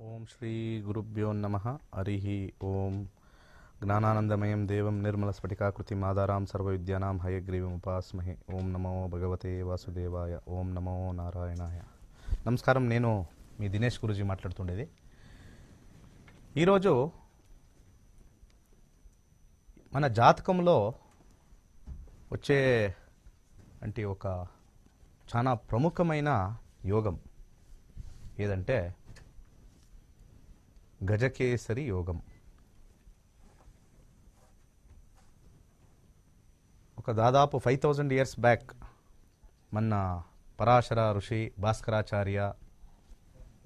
ఓం శ్రీ గురుభ్యో నమః. హరి ఓం. జ్ఞానానందమయం దేవం నిర్మలస్ఫటికాకృతిం ఆధారాం సర్వవిద్యానాం హయగ్రీవముపాస్మహే. ఓం నమో భగవతే వాసుదేవాయ. ఓం నమో నారాయణాయ. నమస్కారం, నేను మీ దినేష్ గురూజీ మాట్లాడుతుండేది. ఈరోజు మన జాతకంలో వచ్చే అంటే ఒక చాలా ప్రముఖమైన యోగం ఏదంటే గజకేసరి యోగం. ఒక దాదాపు 5000 ఇయర్స్ బ్యాక్ మన పరాశర ఋషి, భాస్కరాచార్య,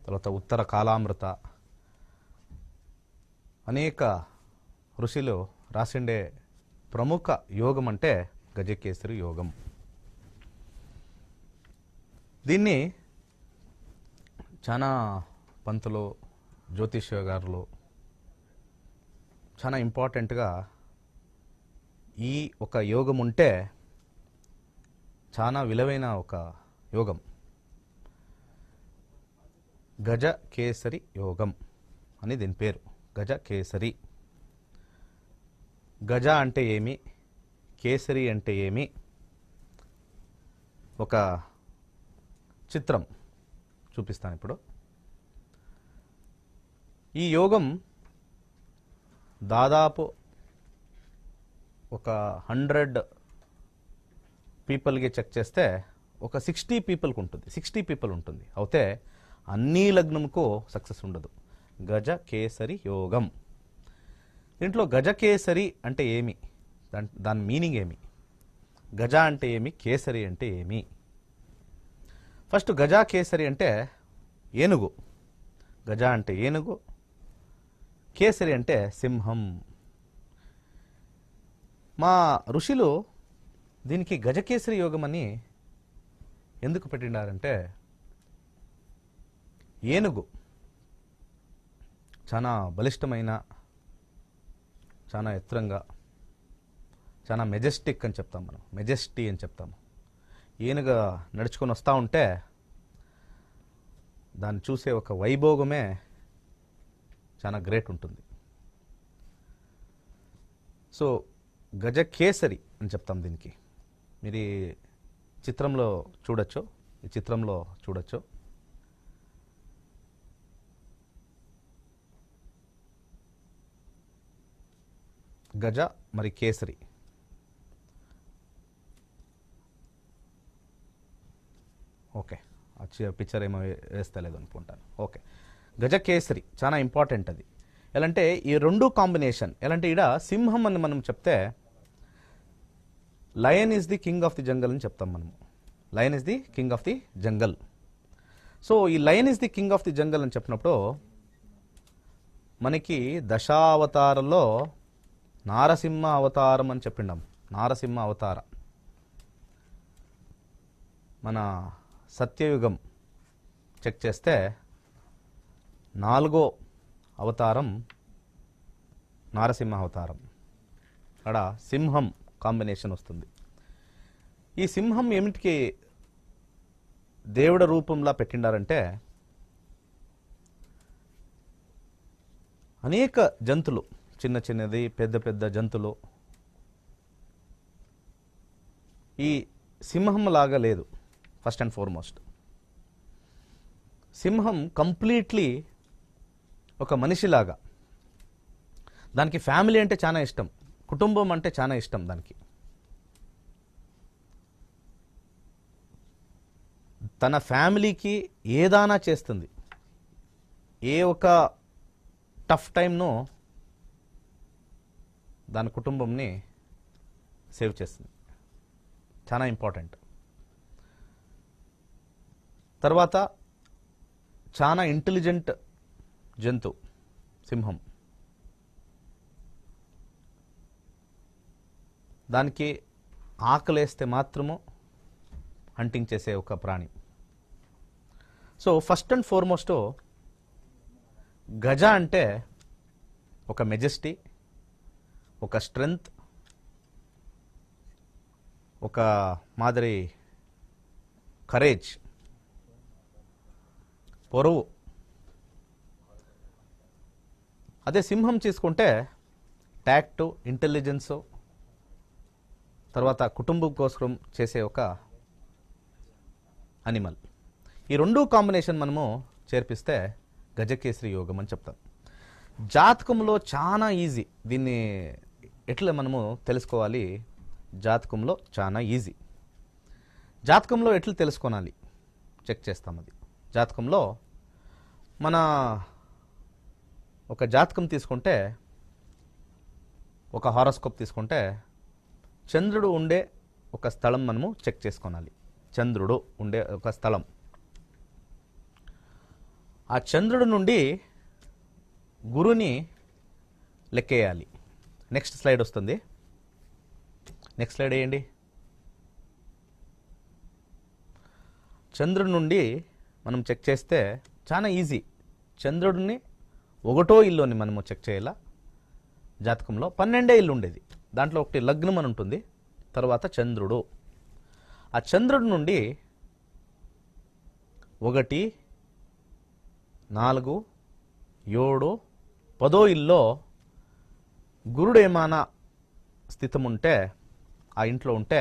తర్వాత ఉత్తర కాలామృత అనేక ఋషులు రాసిండే ప్రముఖ యోగం అంటే గజకేసరి యోగం. దీన్ని చాలా పంతులు, జ్యోతిష్యగారులు చాలా ఇంపార్టెంట్గా ఈ ఒక యోగం ఉంటే చాలా విలువైన ఒక యోగం. గజకేసరి యోగం అని దీని పేరు. గజకేసరి. గజ అంటే ఏమి, కేసరి అంటే ఏమి, ఒక చిత్రం చూపిస్తాను ఇప్పుడు. ఈ యోగం దాదాపు ఒక 100 పీపుల్కి చెక్ చేస్తే ఒక 60 పీపుల్కి ఉంటుంది. 60 పీపుల్ ఉంటుంది. అయితే అన్ని లగ్నంకు సక్సెస్ ఉండదు. గజకేసరి యోగం. దీంట్లో గజకేసరి అంటే ఏమి, దాని మీనింగ్ ఏమి, గజ అంటే ఏమి, కేసరి అంటే ఏమి. ఫస్ట్ గజకేసరి అంటే ఏనుగు. గజ అంటే ఏనుగు, కేసరి అంటే సింహం. మా ఋషులు దీనికి గజకేసరి యోగం అని ఎందుకు పెట్టినారంటే, ఏనుగు చాలా బలిష్టమైన, చాలా ఎత్తురంగా, చాలా మెజెస్టిక్ అని చెప్తాం మనం, మెజెస్టీ అని చెప్తాము. ఏనుగ నడుచుకొని వస్తూ ఉంటే దాన్ని చూసే ఒక వైభోగమే చాలా గ్రేట్ ఉంటుంది. సో గజకేసరి అని చెప్తాం దీనికి. మీరు చిత్రంలో చూడొచ్చు, ఈ చిత్రంలో చూడొచ్చు. గజ మరి కేసరి. ఓకే, పిక్చర్ ఏమో వేస్తలేదు అనుకుంటాను. ఓకే, గజకేసరి చాలా ఇంపార్టెంట్. అది ఎలాంటే ఈ రెండు కాంబినేషన్ ఎలాంటే, ఈడ సింహం అని మనం చెప్తే lion is the king of the jungle అని చెప్తాం మనము. Lion is the king of the jungle. So ఈ lion is the king of the jungle అని చెప్పినప్పుడు మనకి దశావతారంలో నారసింహ అవతారం అని చెప్పిండాం. నారసింహ అవతార మన సత్యయుగం చెక్ చేస్తే 4వ అవతారం నారసింహ అవతారం. అక్కడ సింహం కాంబినేషన్ వస్తుంది. ఈ సింహం ఏమిటికి దేవుడ రూపంలా పెట్టిండారంటే, అనేక జంతువులు, చిన్న చిన్నది, పెద్ద పెద్ద జంతువులు ఈ సింహం లాగా లేదు. ఫస్ట్ అండ్ ఫార్మోస్ట్ సింహం కంప్లీట్లీ ఒక మనిషిలాగా. దానికి ఫ్యామిలీ అంటే చాలా ఇష్టం, కుటుంబం అంటే చాలా ఇష్టం. దానికి తన ఫ్యామిలీకి ఏదైనా చేస్తుంది. ఏ ఒక టఫ్ టైంను దాని కుటుంబంని సేవ్ చేస్తుంది. చాలా ఇంపార్టెంట్. తర్వాత చాలా ఇంటెలిజెంట్ జంతు సింహం. దానికి ఆకలేస్తే మాత్రము హంటింగ్ చేసే ఒక ప్రాణి. సో ఫస్ట్ అండ్ ఫార్మోస్ట్ గజ అంటే ఒక మెజెస్టీ, ఒక స్ట్రెంగ్త్, ఒక మాదిరి కరేజ్, పొరువు, అదే సింహం తీసుకుంటే ట్యాక్ట్, ఇంటెలిజెన్స్, తర్వాత కుటుంబం కోసం చేసే ఒక అనిమల్. ఈ రెండు కాంబినేషన్ మనము చేర్పిస్తే గజకేసరి యోగం అని చెప్తాం. జాతకంలో చాలా ఈజీ. దీన్ని ఎట్లా మనము తెలుసుకోవాలి? జాతకంలో చాలా ఈజీ. జాతకంలో ఎట్లా తెలుసుకోవాలి చెక్ చేస్తాం. అది జాతకంలో మన ఒక జాతకం తీసుకుంటే, ఒక హారోస్కోప్ తీసుకుంటే చంద్రుడు ఉండే ఒక స్థలం మనము చెక్ చేసుకోవాలి. చంద్రుడు ఉండే ఒక స్థలం, ఆ చంద్రుడి నుండి గురుని లెక్కేయాలి. నెక్స్ట్ స్లైడ్ వస్తుంది. నెక్స్ట్ స్లైడ్ వేయండి. చంద్రుడి నుండి మనం చెక్ చేస్తే చాలా ఈజీ. చంద్రుడిని ఒకటో ఇల్లుని మనము చెక్ చేయాల. జాతకంలో 12 ఇల్లు ఉండేది, దాంట్లో ఒకటి లగ్నం అని ఉంటుంది, తర్వాత చంద్రుడు. ఆ చంద్రుడి నుండి 1, 4, 7, 10 ఇల్లో గురుడు ఏమైనా స్థితం ఉంటే, ఆ ఇంట్లో ఉంటే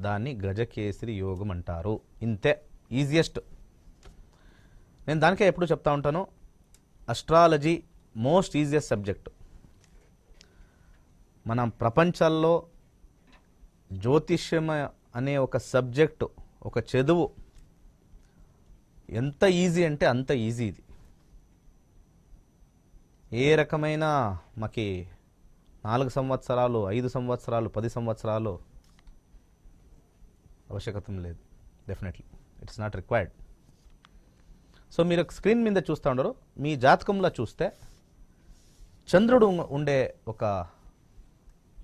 దాన్ని గజకేసరి యోగం అంటారు. ఇంతే, ఈజియెస్ట్. నేను దానికే ఎప్పుడు చెప్తా ఉంటాను, అస్ట్రాలజీ మోస్ట్ ఈజియెస్ట్ సబ్జెక్ట్. మన ప్రపంచాల్లో జ్యోతిష్యం అనే ఒక సబ్జెక్టు, ఒక చదువు ఎంత ఈజీ అంటే అంత ఈజీ. ఇది ఏ రకమైన మాకి 4 సంవత్సరాలు, 5 సంవత్సరాలు, 10 సంవత్సరాలు ఆవశ్యకత లేదు. Definitely it's not required. So మీరు స్క్రీన్ మీద చూస్తూ ఉండరు, మీ జాతకంలో చూస్తే చంద్రుడు ఉండే ఒక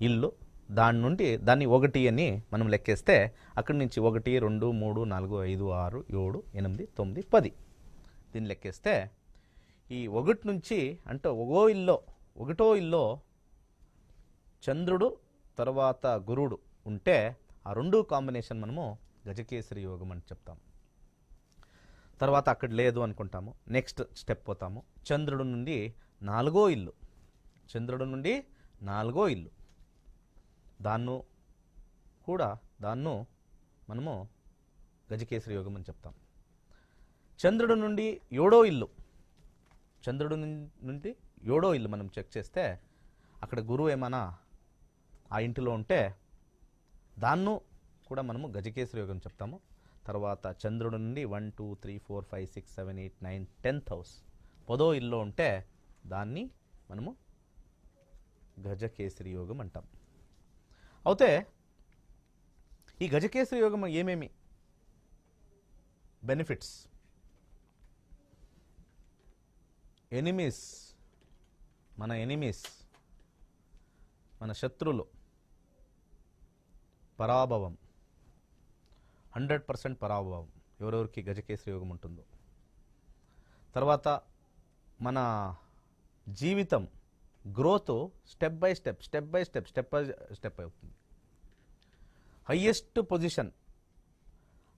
ఇల్లు, దాన్ని 1 అని మనం లెక్కేస్తే అక్కడి నుంచి 1, 2, 3, 4, 5, 6, 7, 8, 9, 10 దీన్ని లెక్కేస్తే ఈ 1 నుంచి అంటే ఒకటో ఇల్లో చంద్రుడు తర్వాత గురుడు ఉంటే ఆ 2 కాంబినేషన్ మనము గజకేసరి యోగం అని చెప్తాం. తర్వాత అక్కడ లేదు అనుకుంటాము, నెక్స్ట్ స్టెప్ పోతాము. చంద్రుడి నుండి 4వ ఇల్లు, చంద్రుడి నుండి 4వ ఇల్లు, దాన్ని మనము గజకేసరి యోగం అని చెప్తాం. చంద్రుడి నుండి 7వ ఇల్లు, చంద్రుడి నుండి 7వ ఇల్లు మనం చెక్ చేస్తే అక్కడ గురువు ఏమైనా ఆ ఇంటిలో ఉంటే దాన్ని కూడా మనము గజకేసరి యోగం చెప్తాము. తర్వాత చంద్రుడి నుండి 1, 2, 3, 4, 5, 6, 7, 8, 9, 10th హౌస్ 10వ ఇల్లు ఉంటే దాన్ని మనము గజకేసరి యోగం అంటాం. అయితే ఈ గజకేసరి యోగం ఏమేమి బెనిఫిట్స్? మన శత్రువులు పరాభవం, 100% పరాభవం ఎవరెవరికి గజకేసరి యోగం ఉంటుందో. తర్వాత మన జీవితం గ్రోత్ స్టెప్ బై స్టెప్ అవుతుంది. హయ్యెస్ట్ పొజిషన్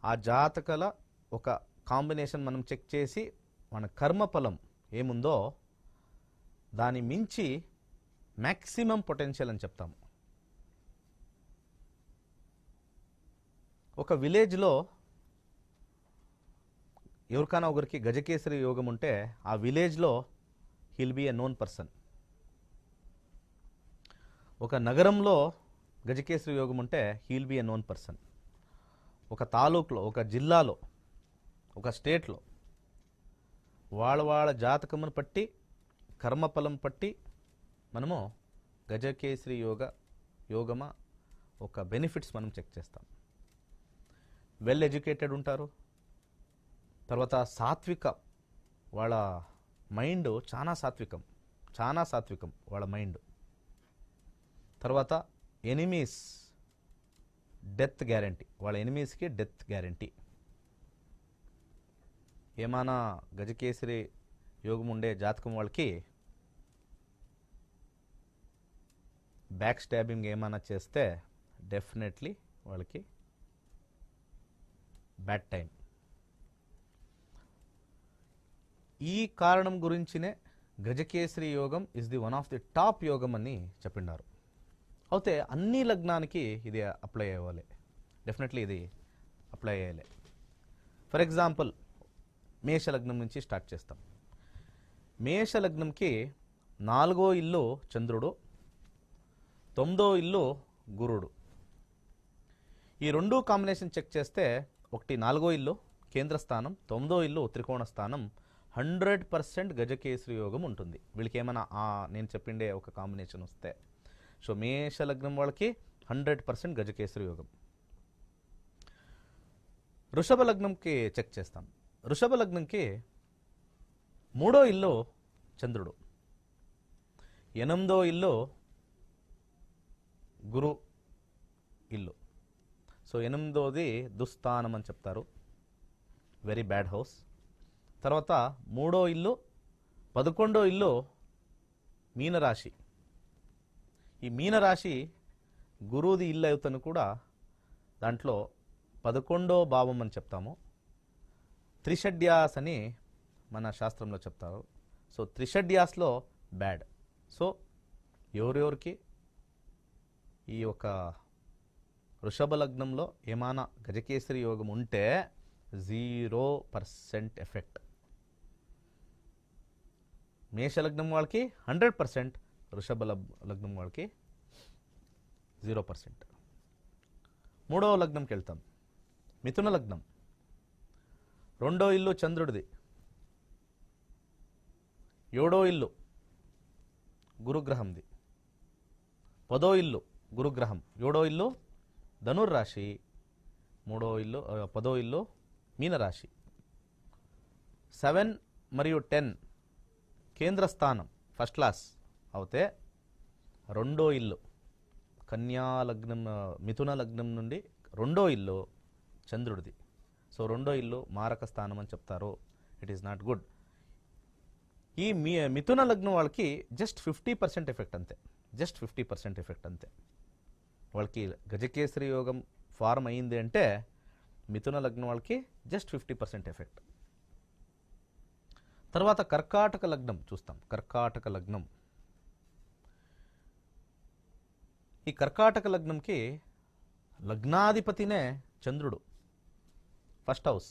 ఆ జాతకాల ఒక కాంబినేషన్ మనం చెక్ చేసి మన కర్మఫలం ఏముందో దాని మించి మ్యాక్సిమం పొటెన్షియల్ అని చెప్తాము. ఒక విలేజ్లో ఎవరికైనా ఒకరికి గజకేసరి యోగం ఉంటే ఆ విలేజ్లో he'll be a known person. ఒక నగరంలో గజకేసరి యోగం ఉంటే he'll be a known person. ఒక తాలూకులో, ఒక జిల్లాలో, ఒక స్టేట్లో వాళ్ళ జాతకమును పట్టి, కర్మఫలం పట్టి మనము గజకేసరి యోగమా ఒక బెనిఫిట్స్ మనం చెక్ చేస్తాం. వెల్ ఎడ్యుకేటెడ్ ఉంటారు. తర్వాత సాత్విక, వాళ్ళ మైండ్ చాలా సాత్వికం వాళ్ళ మైండ్. తర్వాత ఎనిమీస్ డెత్ గ్యారంటీ, వాళ్ళ ఎనిమీస్కి డెత్ గ్యారంటీ. ఏమైనా గజకేసరి యోగం ఉండే జాతకం వాళ్ళకి బ్యాక్ స్టాబింగ్ ఏమైనా చేస్తే డెఫినెట్లీ వాళ్ళకి బ్యాడ్ టైం. ఈ కారణం గురించినే గజకేసరి యోగం is the one of the top యోగం అని చెప్పిన్నారు. అయితే అన్ని లగ్నానికి ఇది అప్లై అవ్వాలి, డెఫినెట్లీ ఇది అప్లై అయ్యాలి. ఫర్ ఎగ్జాంపుల్ మేషలగ్నం నుంచి స్టార్ట్ చేస్తాం. మేషలగ్నంకి 4వ ఇల్లు చంద్రుడు, 9వ ఇల్లు గురుడు. ఈ రెండు కాంబినేషన్ చెక్ చేస్తే ఒకటి 4వ ఇల్లు కేంద్ర స్థానం, 9వ ఇల్లు త్రికోణ స్థానం, 100% గజకేసరి యోగం ఉంటుంది. వీళ్ళకి ఏమైనా నేను చెప్పిండే ఒక కాంబినేషన్ వస్తే. సో మేషలగ్నం వాళ్ళకి 100% గజకేసరి యోగం. వృషభ లగ్నంకి చెక్ చేస్తాం. వృషభ లగ్నంకి 3వ ఇల్లు చంద్రుడు, 8వ ఇల్లు గురు ఇల్లు. సో 8వది దుస్థానం అని చెప్తారు, వెరీ బ్యాడ్ హౌస్. తర్వాత 3వ ఇల్లు 11వ ఇల్లు మీనరాశి. ఈ మీనరాశి గురువుది ఇల్లు అవుతాను కూడా, దాంట్లో 11వ భావం అని చెప్తాము. త్రిషడ్యాస్ అని మన శాస్త్రంలో చెప్తారు. So త్రిషడ్యాస్లో bad. సో ఎవరెవరికి ఈ యొక్క వృషభ లగ్నంలో ఏమైనా గజకేసరి యోగం ఉంటే 0% ఎఫెక్ట్. మేషలగ్నం వాళ్ళకి 100%, వృషభ లగ్నం వాళ్ళకి 0%. 3వ లగ్నంకి వెళ్తాం. మిథున లగ్నం, 2వ ఇల్లు చంద్రుడిది, 7వ ఇల్లు గురుగ్రహంది, 10వ ఇల్లు గురుగ్రహం, 7వ ఇల్లు ధనుర్రాశి, 10వ ఇల్లు మీనరాశి. 7 మరియు 10 కేంద్ర స్థానం ఫస్ట్ క్లాస్ అవుతే, 2వ ఇల్లు కన్యా లగ్నం, మిథున లగ్నం నుండి 2వ ఇల్లు చంద్రుడిది. సో 2వ ఇల్లు మారక స్థానం అని చెప్తారు. It is not good. ఈ మిథున లగ్నం వాళ్ళకి జస్ట్ 50% ఎఫెక్ట్ అంతే, జస్ట్ 50% ఎఫెక్ట్ అంతే. వాళ్ళకి గజకేసరి యోగం ఫార్మ్ అయింది అంటే మిథున లగ్నం వాళ్ళకి జస్ట్ 50% ఎఫెక్ట్. తర్వాత కర్కాటక లగ్నం చూస్తాం. కర్కాటక లగ్నం, ఈ కర్కాటక లగ్నంకి లగ్నాధిపతినే చంద్రుడు, ఫస్ట్ హౌస్,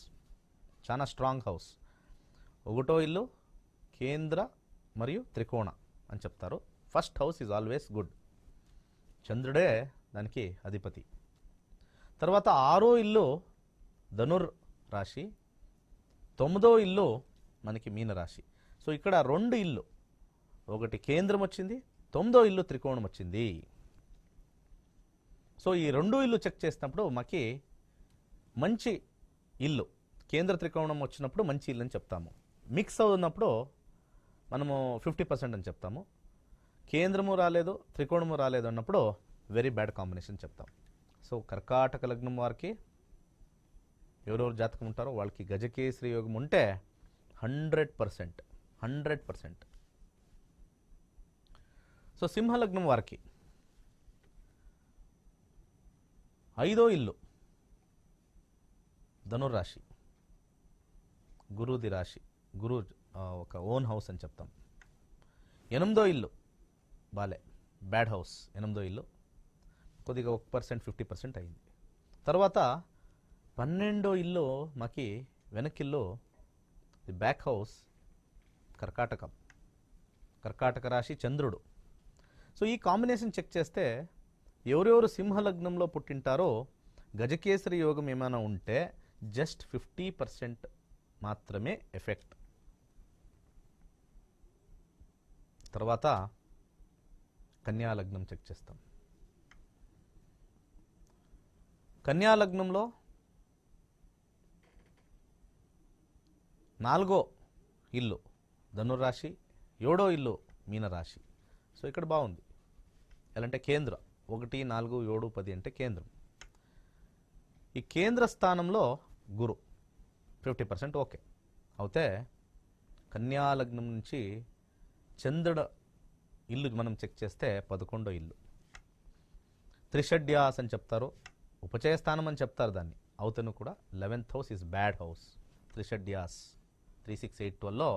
చాలా స్ట్రాంగ్ హౌస్. 1వ ఇల్లు కేంద్ర మరియు త్రికోణ అని చెప్తారు. First house is always good, చంద్రుడే దానికి అధిపతి. తర్వాత 6వ ఇల్లు ధనుర్ రాశి, 9వ ఇల్లు మనకి మీనరాశి. సో ఇక్కడ 2 ఇల్లు, ఒకటి కేంద్రం వచ్చింది, 9వ ఇల్లు త్రికోణం వచ్చింది. సో ఈ 2 ఇల్లు చెక్ చేసినప్పుడు మాకి మంచి ఇల్లు, కేంద్ర త్రికోణం వచ్చినప్పుడు మంచి ఇల్లు అని చెప్తాము. మిక్స్ అవుతున్నప్పుడు మనము 50% అని చెప్తాము. కేంద్రము రాలేదు, త్రికోణము రాలేదు అన్నప్పుడు వెరీ బ్యాడ్ కాంబినేషన్ చెప్తాం. సో కర్కాటక లగ్నం వారికి ఎవరెవరు జాతకం ఉంటారో వాళ్ళకి గజకేసరి యోగం ఉంటే 100%, 100%. సో సింహలగ్నం వారికి 5వ ఇల్లు ధనుర్రాశి, గురుది రాశి, గురు ఒక ఓన్ హౌస్ అని చెప్తాం. 8వ ఇల్లు బాలే, బ్యాడ్ హౌస్. 8వ ఇల్లు కొద్దిగా 1%, 50% అయింది. తర్వాత 12వ ఇల్లు మాకి వెనకిల్లు, ది బ్యాక్ హౌస్ కర్కాటకం, కర్కాటక రాశి చంద్రుడు. సో ఈ కాంబినేషన్ చెక్ చేస్తే ఎవరెవరు సింహలగ్నంలో పుట్టింటారో గజకేసరి యోగం ఏమైనా ఉంటే జస్ట్ 50% మాత్రమే ఎఫెక్ట్. తర్వాత కన్యాలగ్నం చెక్ చేస్తాం. కన్యాలగ్నంలో 4వ ఇల్లు ధనుర్రాశి, 7వ ఇల్లు మీనరాశి. సో ఇక్కడ బాగుంది. ఎలా అంటే కేంద్ర 1, 4, 7, 10 అంటే కేంద్రం. ఈ కేంద్ర స్థానంలో గురు 50% ఓకే అవుతే, కన్యాలగ్నం నుంచి చంద్రుడు ఇల్లు మనం చెక్ చేస్తే 11వ ఇల్లు త్రిషడ్యాస్ అని చెప్తారు, ఉపచయ స్థానం అని చెప్తారు దాన్ని. అవుతను కూడా 11th house is bad house. త్రిషడ్యాస్ 3, 6, 8, 12లో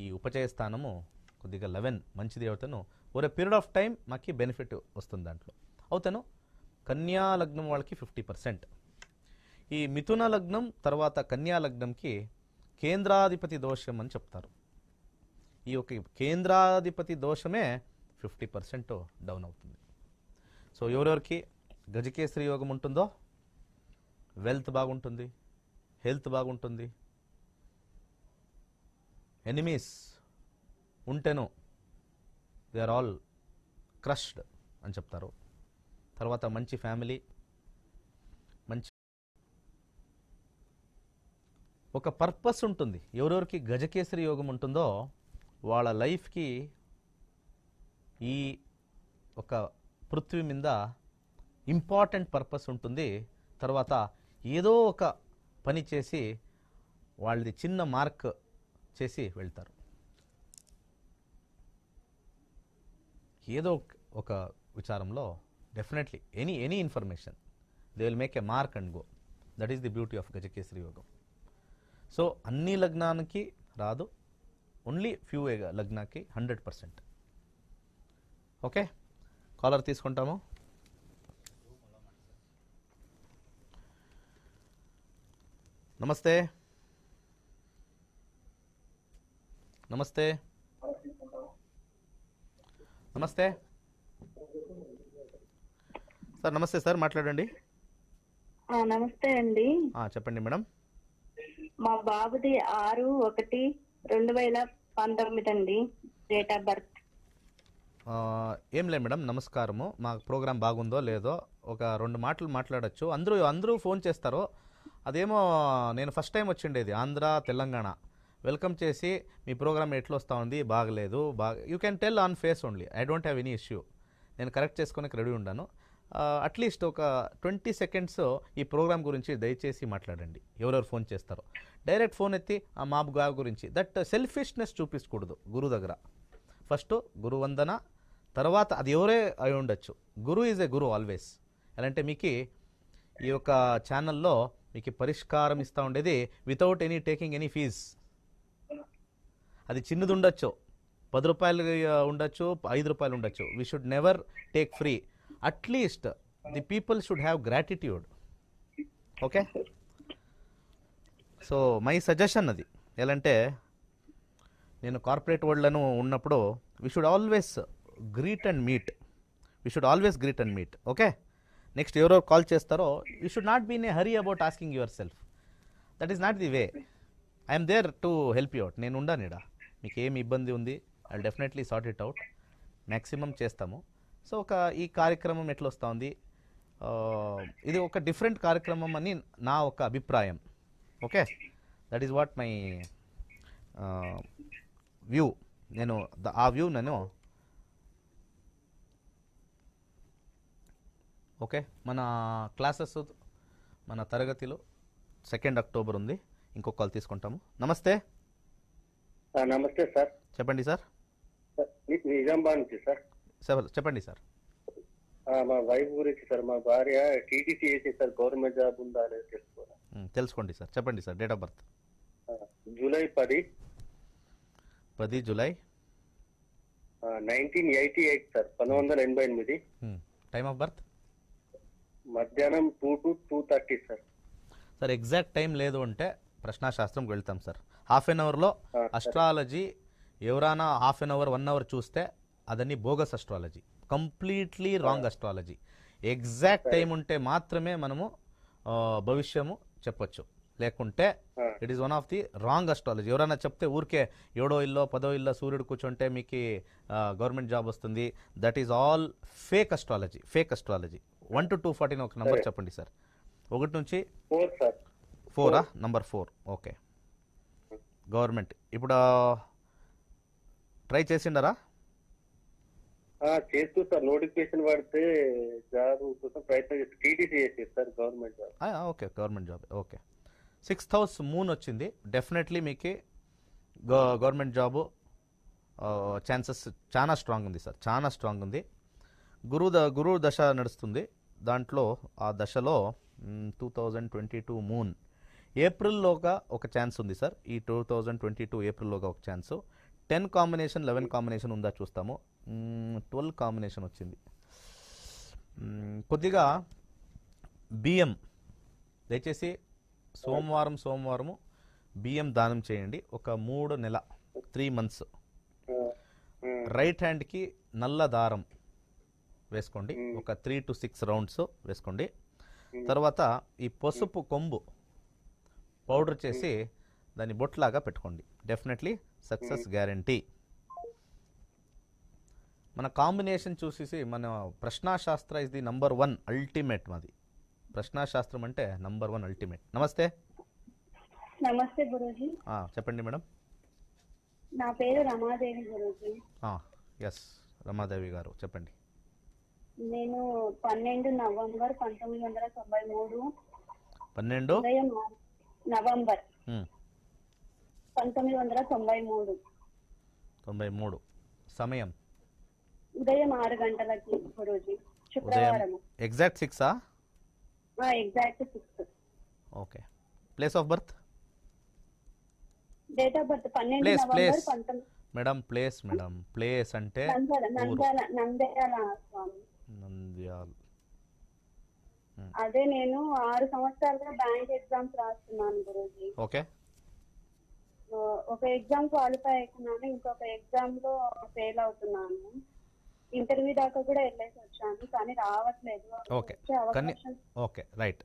ఈ ఉపచయ స్థానము కొద్దిగా 11 మంచిది అవుతాను over a period of time మాకు బెనిఫిట్ వస్తుంది దాంట్లో అవుతాను. కన్యా లగ్నం వాళ్ళకి 50%. ఈ మిథున లగ్నం తర్వాత కన్యా లగ్నంకి కేంద్రాధిపతి దోషం అని చెప్తారు. ఈ ఒక కేంద్రాధిపతి దోషమే 50% డౌన్ అవుతుంది. సో ఎవరెవరికి గజకేసరి యోగం ఉంటుందో వెల్త్ బాగుంటుంది, హెల్త్ బాగుంటుంది, ఎనిమీస్ ఉంటేను దే ఆర్ ఆల్ క్రష్డ్ అని చెప్తారు. తర్వాత మంచి ఫ్యామిలీ, మంచి ఒక పర్పస్ ఉంటుంది. ఎవరెవరికి గజకేసరి యోగం ఉంటుందో వాళ్ళ లైఫ్కి ఈ ఒక పృథ్వీ మీద ఇంపార్టెంట్ పర్పస్ ఉంటుంది. తర్వాత ఏదో ఒక పని చేసి వాళ్ళది చిన్న మార్క్ చేసి వెళ్తారు. ఏదో ఒక విచారంలో definitely any information they will make a mark and go. That is the beauty of Gajakesari యోగం. సో అన్ని లగ్నానికి రాదు, ఓన్లీ ఫ్యూ లగ్నాకి 100%. ఓకే, కాలర్ తీసుకుంటాము. నమస్తే నమస్తే నమస్తే సార్. నమస్తే సార్, మాట్లాడండి. నమస్తే అండి. చెప్పండి మేడం. మా బాబుది 6/1/2019 అండి డేట్ ఆఫ్ బర్త్. ఏం లేదు మేడం, నమస్కారము. మా ప్రోగ్రామ్ బాగుందో లేదో ఒక 2 మాటలు మాట్లాడచ్చు. అందరూ ఫోన్ చేస్తారు. అదేమో నేను ఫస్ట్ టైం వచ్చిండేది ఆంధ్ర తెలంగాణ. వెల్కమ్ చేసి మీ ప్రోగ్రామ్ ఎట్లా వస్తూ ఉంది, బాగలేదు, you can tell on face only. I don't have any issue. నేను కరెక్ట్ చేసుకునే రెడీ ఉన్నాను. అట్లీస్ట్ ఒక 20 సెకండ్స్ ఈ ప్రోగ్రామ్ గురించి దయచేసి మాట్లాడండి. ఎవరెవరు ఫోన్ చేస్తారో డైరెక్ట్ ఫోన్ ఎత్తి మా గావ్ గురించి దట్ సెల్ఫిష్నెస్ చూపించకూడదు. గురువు దగ్గర ఫస్ట్ గురువందన, తర్వాత అది ఎవరే అయి ఉండొచ్చు. గురు ఈజ్ ఏ గురు ఆల్వేస్. ఎలా అంటే మీకు ఈ యొక్క ఛానల్లో మీకు పరిష్కారం ఇస్తూ ఉండేది without any taking any fees. అది చిన్నది ఉండొచ్చు, 10 రూపాయలు ఉండొచ్చు, 5 రూపాయలు ఉండొచ్చు. We should never take free. At least the people should have gratitude. Okay, so my suggestion అది. ఎలాంటే నేను కార్పొరేట్ వరల్డ్లను ఉన్నప్పుడు we should always greet and meet. Okay, next ఎవరెవరు కాల్ చేస్తారో you should not be in a hurry about asking yourself. That is not the way. I'm there to help you out. నేను ఉండాను ఇడా. మీకు ఏమి ఇబ్బంది ఉంది I definitely sort it out. Maximum చేస్తాము. సో ఈ కార్యక్రమం ఎట్లా వస్తూ ఉంది, ఇది ఒక డిఫరెంట్ కార్యక్రమం అని నా ఒక అభిప్రాయం. Okay, that is what my view. ఆ వ్యూ నేను ఓకే. మన క్లాసెస్ మన తరగతిలో 2 అక్టోబర్ ఉంది. ఇంకొక కాల్ తీసుకుంటాము. నమస్తే. నమస్తే సార్. చెప్పండి సార్. నిజామాబాద్ నుంచి సార్. చెప్పండి సార్. మా వైఫ్ గురించి సార్. మా భార్య టీటీసీ చేసి సార్, గవర్నమెంట్ జాబ్ ఉందా అనేది తెలుసుకోవాలి. తెలుసుకోండి సార్. చెప్పండి sir. Date of birth July 10 July 1988 sir. 1988. Time of birth మధ్యాహ్నం 2 to 2:30 sir. Sir exact time లేదు అంటే ప్రశ్నాశాస్త్రంకి వెళ్తాం సార్. హాఫ్ అన్ అవర్లో అస్ట్రాలజీ ఎవరైనా హాఫ్ అన్ అవర్ 1 అవర్ చూస్తే అదన్నీ bogus astrology, completely wrong astrology. Exact time ఉంటే మాత్రమే మనము భవిష్యము చెప్పొచ్చు, లేకుంటే it is one of the wrong astrology. ఎవరైనా చెప్తే ఊరికే 7వ ఇల్లో 10వ ఇల్లో సూర్యుడు కూర్చుంటే మీకు గవర్నమెంట్ జాబ్ వస్తుంది, that is all fake astrology. 1 to 240 ఒక నంబర్ చెప్పండి సార్. 1 నుంచి 4 సార్. 4 నంబర్ 4. ఓకే, గవర్నమెంట్ ఇప్పుడు ట్రై చేసిండరా? చేస్తూ సార్. నోటిఫికేషన్ పడితే జాబ్ కోసం ప్రయత్నం చేసి టీటీసీ చేసి sir, government job. Okay, government job. Okay, 6th house moon వచ్చింది. డెఫినెట్లీ మీకు గవర్నమెంట్ ఛాన్సెస్ చాలా స్ట్రాంగ్ ఉంది సార్, చాలా స్ట్రాంగ్ ఉంది. గురు దశ నడుస్తుంది. దాంట్లో ఆ దశలో 2022 మూన్ ఏప్రిల్లోగా ఒక ఛాన్స్ ఉంది సార్. ఈ 2022 ఏప్రిల్లోగా ఒక ఛాన్సు. 10 కాంబినేషన్ 11 కాంబినేషన్ ఉందా చూస్తాము. 12 కాంబినేషన్ వచ్చింది. కొద్దిగా బియ్యం దయచేసి సోమవారము బియ్యం దానం చేయండి. ఒక 3 నెల 3 months. రైట్ హ్యాండ్కి నల్ల దారం వేసుకోండి, ఒక 3 to 6 రౌండ్స్ వేసుకోండి. తర్వాత ఈ పసుపు కొంబు పౌడర్ చేసి దాన్ని బొట్లాగా పెట్టుకోండి. Definitely success guarantee. మన కాంబినేషన్ చూసేసి మన ప్రశ్నాశాస్త్ర ఇస్ ది నంబర్ 1 అల్టిమేట్. మాది ప్రశ్నాశాస్త్రం అంటే నంబర్ 1 అల్టిమేట్. నమస్తే. నమస్తే గురూజీ. చెప్పండి మేడం. నా పేరు రమాదేవి గురూజీ. ఎస్ రమాదేవి గారు చెప్పండి. నేను 12 నవంబర్ 1993 12 నవంబర్ 1993 సమయం ఉదయం 6 గంటలకి గురూజీ. శుక్రవారం. Exact 6? Exact 6. Okay. Place of birth? Date of birth 12 place November 19 madam. Place అంటే నంద్యాల స్వామి. నంద్యాల. అదే నేను 6 సంవత్సరాలుగా బ్యాంక్ ఎగ్జామ్స్ రాస్తున్నాను గురూజీ. ఓకే. ఒక ఎగ్జామ్ క్వాలిఫై అవుతున్నాను, ఇంకొక ఎగ్జామ్ లో ఫెయిల్ అవుతున్నాను. ఇంటర్వ్యూ దాకా కూడా వెళ్ళేసి వచ్చాను కానీ రావట్లేదు. ఓకే. Okay right.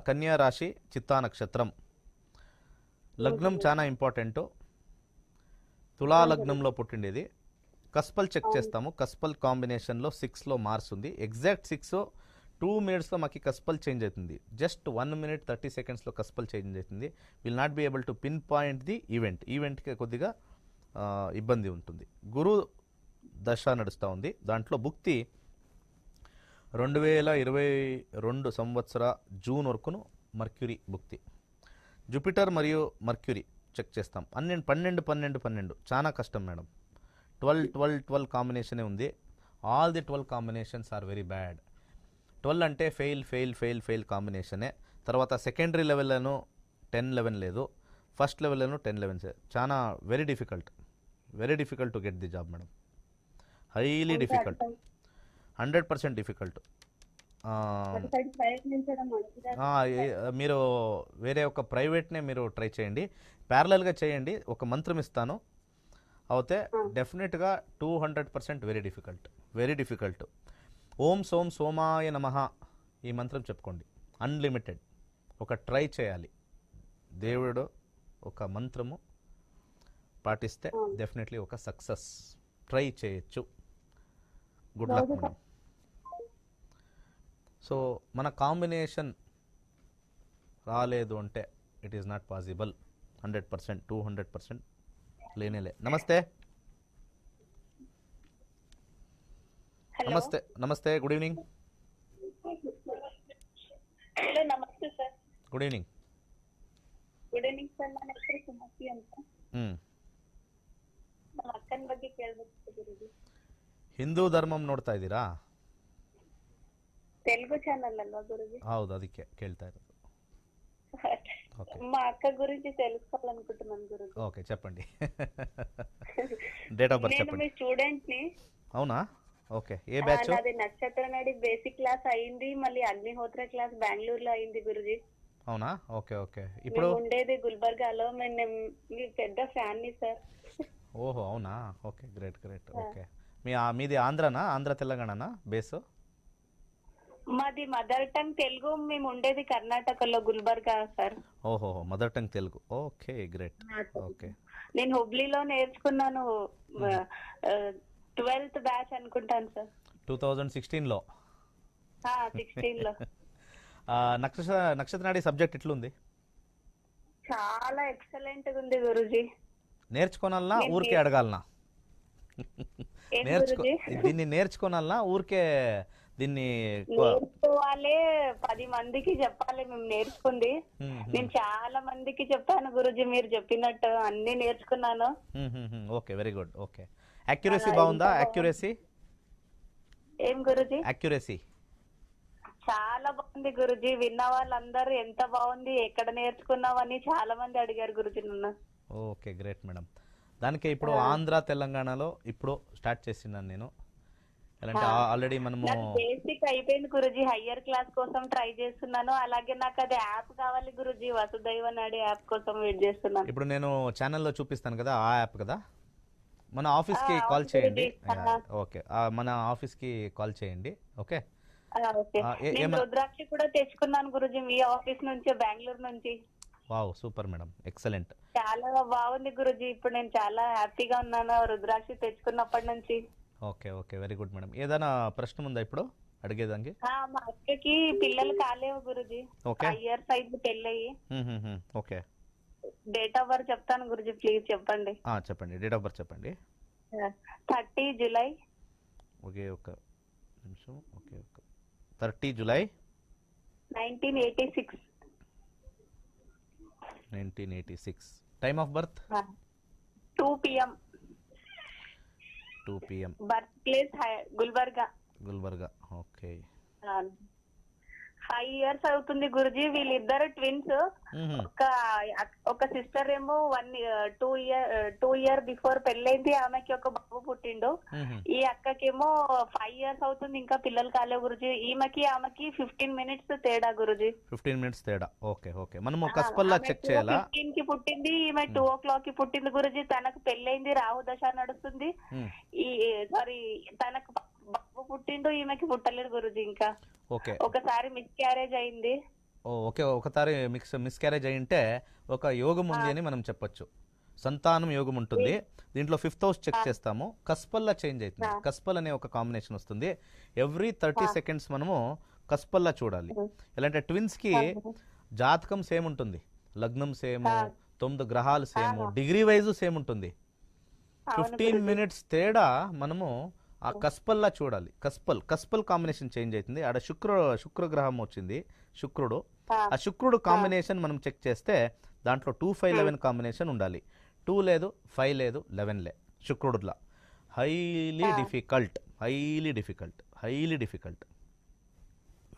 కన్యా రాశి, చిత్తా నక్షత్రం. లగ్నం చాలా ఇంపార్టెంట్. తులా లగ్నంలో పుట్టిండేది. కస్పల్ చెక్ చేస్తాము. కస్పల్ కాంబినేషన్లో 6లో మార్స్ ఉంది. ఎగ్జాక్ట్ 6 2 minutesలో మాకు కస్పల్ చేంజ్ అవుతుంది. జస్ట్ 1 minute 30 secondsలో కస్పల్ చేంజ్ అవుతుంది. Will not be able to pin point the ఈవెంట్కి కొద్దిగా ఇబ్బంది ఉంటుంది. గురు దశ నడుస్తూ ఉంది. దాంట్లో భుక్తి 2022 సంవత్సర జూన్ వరకును మర్క్యూరీ భుక్తి. జూపిటర్ మరియు మర్క్యూరీ చెక్ చేస్తాం. 12 చాలా కష్టం మేడం. 12 కాంబినేషనే ఉంది. All the 12 combinations are very bad. 12 అంటే ఫెయిల్ కాంబినేషనే. తర్వాత సెకండరీ లెవెల్లోనూ 10-11 లేదు, ఫస్ట్ లెవెల్లోనూ 10-11. చాలా very difficult to get the job madam. Highly difficult, 100% difficult. మీరు వేరే ఒక ప్రైవేట్నే మీరు ట్రై చేయండి, ప్యారలల్గా చేయండి. ఒక మంత్రం ఇస్తాను అవుతే డెఫినెట్గా 200% వెరీ డిఫికల్ట్. ఓం సోం సోమాయ నమః ఈ మంత్రం చెప్పుకోండి. అన్లిమిటెడ్. ఒక ట్రై చేయాలి. దేవుడు ఒక మంత్రము పాటిస్తే డెఫినెట్లీ ఒక సక్సెస్ ట్రై చేయొచ్చు. Good luck madam. సో మన కాంబినేషన్ రాలేదు అంటే ఇట్ ఈస్ నాట్ పాసిబుల్. 100% 200% లేనేలే. నమస్తే. నమస్తే. Good evening. హలో నమస్తే sir. Good evening. Good evening sir. ನನ್ನ ಹೆಸರು ಸುಮತಿ ಅಂತ. ನಮ್ಮ ಅಕ್ಕನ ಬಗ್ಗೆ ಕೇಳಬೇಕು ಗುರುಜಿ. ಹಿಂದೂ ಧರ್ಮಂ ನೋಡ್ತಾ ಇದ್ದೀರಾ? ತೆಲುಗು ಚಾನಲ್ ಅಲ್ವಾ ಗುರುಜಿ? ಹೌದು, ಅದಕ್ಕೆ ಕೇಳ್ತಾ ಇರೋದು. మా అక్క గురించి తెలుసుకోవాలనుకుంటున్నాను గురుజీ. ఓకే చెప్పండి. డేట్ ఆఫ్ బర్త్ చెప్పండి. నేను మీ స్టూడెంట్ ని. అవునా? ఓకే. ఏ బ్యాచ్? నాది నక్షత్ర నాడి బేసిక్ క్లాస్ అయింది, మళ్ళీ అగ్నిహోత్ర క్లాస్ బెంగళూరులో అయింది గురుజీ. అవునా? Okay okay. ఇప్పుడు ఉండేది గుల్బర్గాలో. నేను మీ పెద్ద ఫ్యాన్ ని సార్. ఓహో అవునా? Okay great. ఓకే. మీది ఆంధ్రానా? ఆంధ్ర తెలంగాణనా బేస్? మాది మదర్ టంగ్ తెలుగు. మేము ఉండేది కర్ణాటకలో గుల్బర్గా సార్. ఓహో mother tongue Telugu. Okay great. Okay. నేను హుబ్లీలో నేర్చుకున్నాను. 12th బ్యాచ్ అనుకుంటాను సార్. 2016లో. 16లో. నక్షత్ర నాడి సబ్జెక్ట్ ఎట్లుంది? చాలా ఎక్సలెంట్ గా ఉంది గురుజీ. నేర్చుకోనాలనా ఊరికే అడగాలనా? దీన్ని నేర్చుకోనాలనా ఊరికే దీన్ని నేర్చుకోవాలి? 10 మందికి చెప్పాలి మేము నేర్చుకుంది. నేను చాలా మందికి చెప్పాను గురుజీ, మీరు చెప్పినట్టు అన్ని నేర్చుకున్నాను. Okay very good. Okay. Accuracy బాగుందా? యాక్యురసీ ఏం గురుజీ? యాక్యురసీ చాలా బాగుంది గురుజీ. విన్న వాళ్ళందరూ ఎంత బాగుంది, ఎక్కడ నేర్చుకున్నావని చాలా మంది అడిగారు గురుజీ నన్ను. Okay great madam. దానికే ఇప్పుడు ఆంధ్ర తెలంగాణలో ఇప్పుడు స్టార్ట్ చేసినాను నేను. ఎలాంటి ఆల్రెడీ మనము నాకు బేసిక్ అయిపోయింది గురుజీ, హయ్యర్ క్లాస్ కోసం ట్రై చేస్తున్నాను. అలాగే నాకు అది యాప్ కావాలి గురుజీ, వసుదైవ నాడి యాప్ కోసం వెయిట్ చేస్తున్నాను. ఇప్పుడు నేను ఛానల్లో చూపిస్తాను కదా, ఆ యాప్ కదా, మన ఆఫీస్కి అవును కాల్ చేయండి. గురూజీ. ఓకే, మన ఆఫీస్కి కాల్ చేయండి. ఓకే. ఓకే, నేను రుద్రాక్ష కూడా తెచ్చుకున్నాను గురుజీ మీ ఆఫీస్ నుంచి, బెంగళూరు నుంచి. Wow, super madam, excellent. చాలా బాగుంది గురుజీ, ఇప్పుడు నేను చాలా హ్యాపీగా ఉన్నాను రుద్రాక్ష తెచ్చుకున్నప్పటి నుంచి. Okay okay, very good madam. ఏదైనా ప్రశ్న ఉందా ఇప్పుడు అడిగేదానికి? మా అక్కకి పిల్లలు కాలేవు గురుజీ, ఓకే. 5 years అయింది పెళ్ళయి. ఓకే, డేట్ ఆఫ్ బర్త్ చెప్తాను గురుజీ, ప్లీజ్ చెప్పండి. చెప్పండి, డేట్ ఆఫ్ బర్త్ చెప్పండి. 30 July ఓకే, ఒక నిమిషం. Okay, 30 July 1986. 1986. Time of birth 2 PM. 2 PM. Birth place Gulbarga. Gulbarga. Okay. 5 years అవుతుంది గురుజీ. వీళ్ళిద్దరు ట్విన్స్. ఒక సిస్టర్ ఏమో 2 year బిఫోర్ పెళ్ళైంది, ఆమెకి ఒక బాబు పుట్టిండు. ఈ అక్కకేమో 5 years అవుతుంది, ఇంకా పిల్లలు కాలే గురుజీ. ఈమెకి ఆమెకి 15 minutes తేడా గురుజీ. 15 minutes తేడా. ఓకే ఓకే, మనము కస్పల్లా చెక్ చేయాలా? 15 కి పుట్టింది, ఈమె 2 o'clock కి పుట్టింది గురుజీ. తనకు పెళ్ళైంది, రాహు దశ నడుస్తుంది. తనకు బాబు పుట్టిండు, ఈమెకి పుట్టలేదు గురుజీ. ఇంకా ఓకే, ఒకసారి మిస్ క్యారేజ్ అయింది. ఓకే, ఒకసారి మిస్ క్యారేజ్ అయింటే ఒక యోగం ఉంది అని మనం చెప్పొచ్చు. సంతానం యోగం ఉంటుంది. దీంట్లో 5th house చెక్ చేస్తాము, కస్పల్లా చేంజ్ అవుతుంది. కస్పల్ అనే ఒక కాంబినేషన్ వస్తుంది. ఎవ్రీ 30 seconds మనము కస్పల్లా చూడాలి. ఎలాంటి ట్విన్స్ కి జాతకం సేమ్ ఉంటుంది, లగ్నం సేమ్, 9 గ్రహాలు సేమ్, డిగ్రీ వైజ్ సేమ్ ఉంటుంది. 15 minutes తేడా మనము ఆ కస్పల్లా చూడాలి. కస్పల్ కాంబినేషన్ చేంజ్ అవుతుంది. ఆడ శుక్ర గ్రహం వచ్చింది, శుక్రుడు. ఆ శుక్రుడు కాంబినేషన్ మనం చెక్ చేస్తే దాంట్లో 2, 5, 11 కాంబినేషన్ ఉండాలి. 2 లేదు, 5 లేదు, 11 లే శుక్రుడులా. Highly difficult,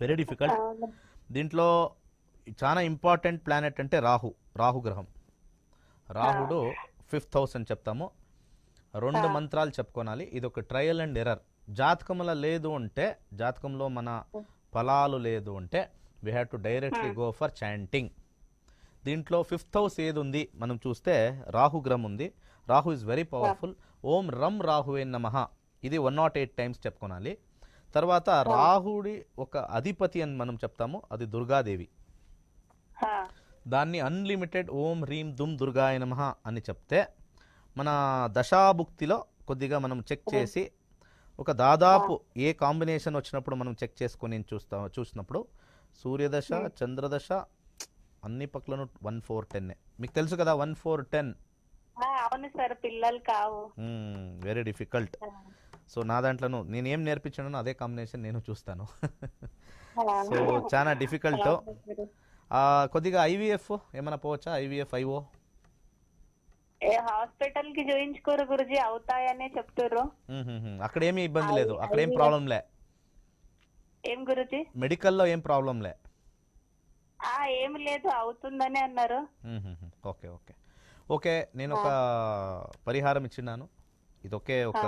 very difficult. దీంట్లో చాలా ఇంపార్టెంట్ ప్లానెట్ అంటే రాహు గ్రహం. రాహుడు 5th house అని చెప్తాము. 2 మంత్రాలు చెప్పుకోనాలి. ఇది ఒక ట్రయల్ అండ్ ఎర్రర్. జాతకంలో లేదు అంటే, జాతకంలో మన ఫలాలు లేదు అంటే we have to directly go for chanting. దీంట్లో 5th house ఏది ఉంది మనం చూస్తే రాహు గ్రహం ఉంది. Rahu is very powerful. ఓం రం రాహువే నమః, ఇది 108 times చెప్పుకోనాలి. తర్వాత రాహుడి ఒక అధిపతి అని మనం చెప్తాము, అది దుర్గాదేవి. దాన్ని అన్లిమిటెడ్ ఓం హ్రీం దుమ్ దుర్గాయ నమః అని చెప్తే మన దశాభుక్తిలో కొద్దిగా మనం చెక్ చేసి ఒక దాదాపు ఏ కాంబినేషన్ వచ్చినప్పుడు మనం చెక్ చేసుకొని చూసినప్పుడు సూర్యదశ, చంద్రదశ అన్ని పక్కలను 1, 4, 10. మీకు తెలుసు కదా 1, 4, 10. అవును సార్, పిల్లలు కావు. Very difficult. సో నా దాంట్లో నేను ఏం నేర్పించానో అదే కాంబినేషన్ నేను చూస్తాను. సో చాలా డిఫికల్ట్. కొద్దిగా IVF ఏమైనా పోవచ్చా? IVF, IO హాస్పిటల్ కి చూయించుకోరు గురుజీ, అవుతాయనే చెప్తారు. అక్కడ ఏమీ ఇబ్బంది లేదు, అక్కడ ఏం ప్రాబ్లం లే. ఏం గురుజీ? మెడికల్లో ఏం ప్రాబ్లం లే. ఏమి లేదు, అవుతుందని అన్నారు. ఓకే ఓకే ఓకే, నేను ఒక పరిహారం ఇచ్చినాను. ఇది ఒకే ఒక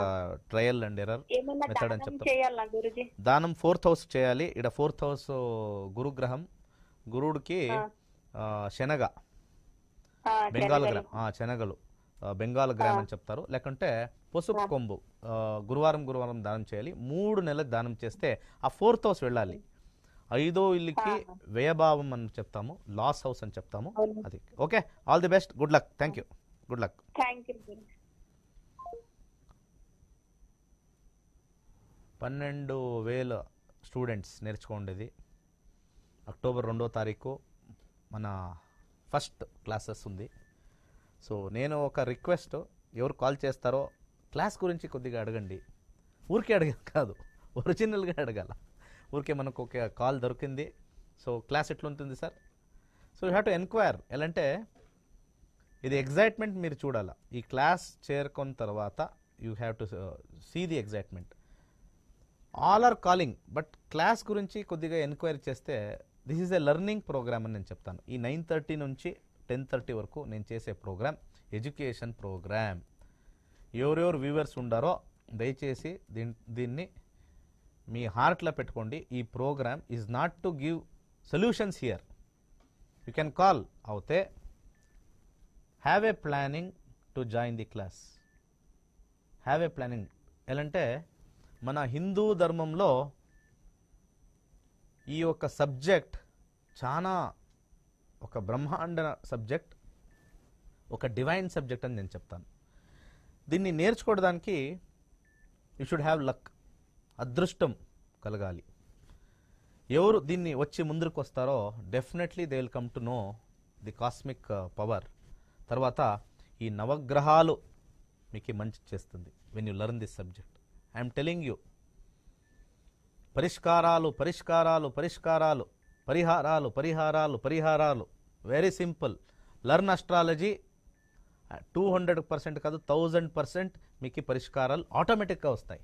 ట్రయల్ అండ్ ఎర్రర్ మెథడ్ అని చెప్తాను. దానం 4th house చేయాలి. ఇక్కడ 4th house గురుగ్రహం. గురుడికి శనగ, బెంగాల్ గ్రామ్, శనగలు బెంగాల్ గ్రామ్ అని చెప్తారు. లేకుంటే పసుపు కొమ్ము గురువారం దానం చేయాలి. 3 నెలలకు దానం చేస్తే ఆ 4th house వెళ్ళాలి. 5వ ఇల్లుకి వ్యయభావం అని చెప్తాము, లాస్ హౌస్ అని చెప్తాము. అది okay. All the best, good luck. Thank you, good luck. 12,000 students నేర్చుకోండేది. అక్టోబర్ 2వ తారీఖు మన ఫస్ట్ క్లాసెస్ ఉంది. సో నేను ఒక రిక్వెస్ట్, ఎవరు కాల్ చేస్తారో క్లాస్ గురించి కొద్దిగా అడగండి. ఊరికే అడగదు కాదు, ఒరిజినల్గా అడగాల. ఊరికే మనకు ఒక కాల్ దొరికింది, సో క్లాస్ ఎట్లుంటుంది sir, so you have to enquire. ఎలా అంటే ఇది ఎగ్జైట్మెంట్ మీరు చూడాలా. ఈ క్లాస్ చేరుకున్న తర్వాత you have to see the excitement. All are calling, but class గురించి కొద్దిగా ఎన్క్వైరీ చేస్తే this is a learning programme అని నేను చెప్తాను. ఈ 9:30 నుంచి 10:30 వరకు నేను చేసే ప్రోగ్రామ్ ఎడ్యుకేషన్ ప్రోగ్రామ్. ఎవరెవరు వ్యూవర్స్ ఉండారో దయచేసి దీన్ని మీ హార్ట్లో పెట్టుకోండి. ఈ program is not to give solutions here. You can call అవుతే have a planning to join the class. Have a planning ఎలాంటే మన హిందూ ధర్మంలో ఈ యొక్క సబ్జెక్ట్ చాలా ఒక బ్రహ్మాండ సబ్జెక్ట్, ఒక డివైన్ సబ్జెక్ట్ అని నేను చెప్తాను. దీన్ని నేర్చుకోవడానికి యూ షుడ్ హ్యావ్ లక్, అదృష్టం కలగాలి. ఎవరు దీన్ని వచ్చి ముందుకు వస్తారో definitely they will come to know the cosmic power. తర్వాత ఈ నవగ్రహాలు మీకు మంచి చేస్తుంది when you learn this subject. I'm telling you, పరిష్కారాలు పరిష్కారాలు పరిష్కారాలు, పరిహారాలు పరిహారాలు పరిహారాలు. Very simple. లర్న్ అస్ట్రాలజీ 200% కాదు 1000% మీకు పరిష్కారాలు ఆటోమేటిక్గా వస్తాయి.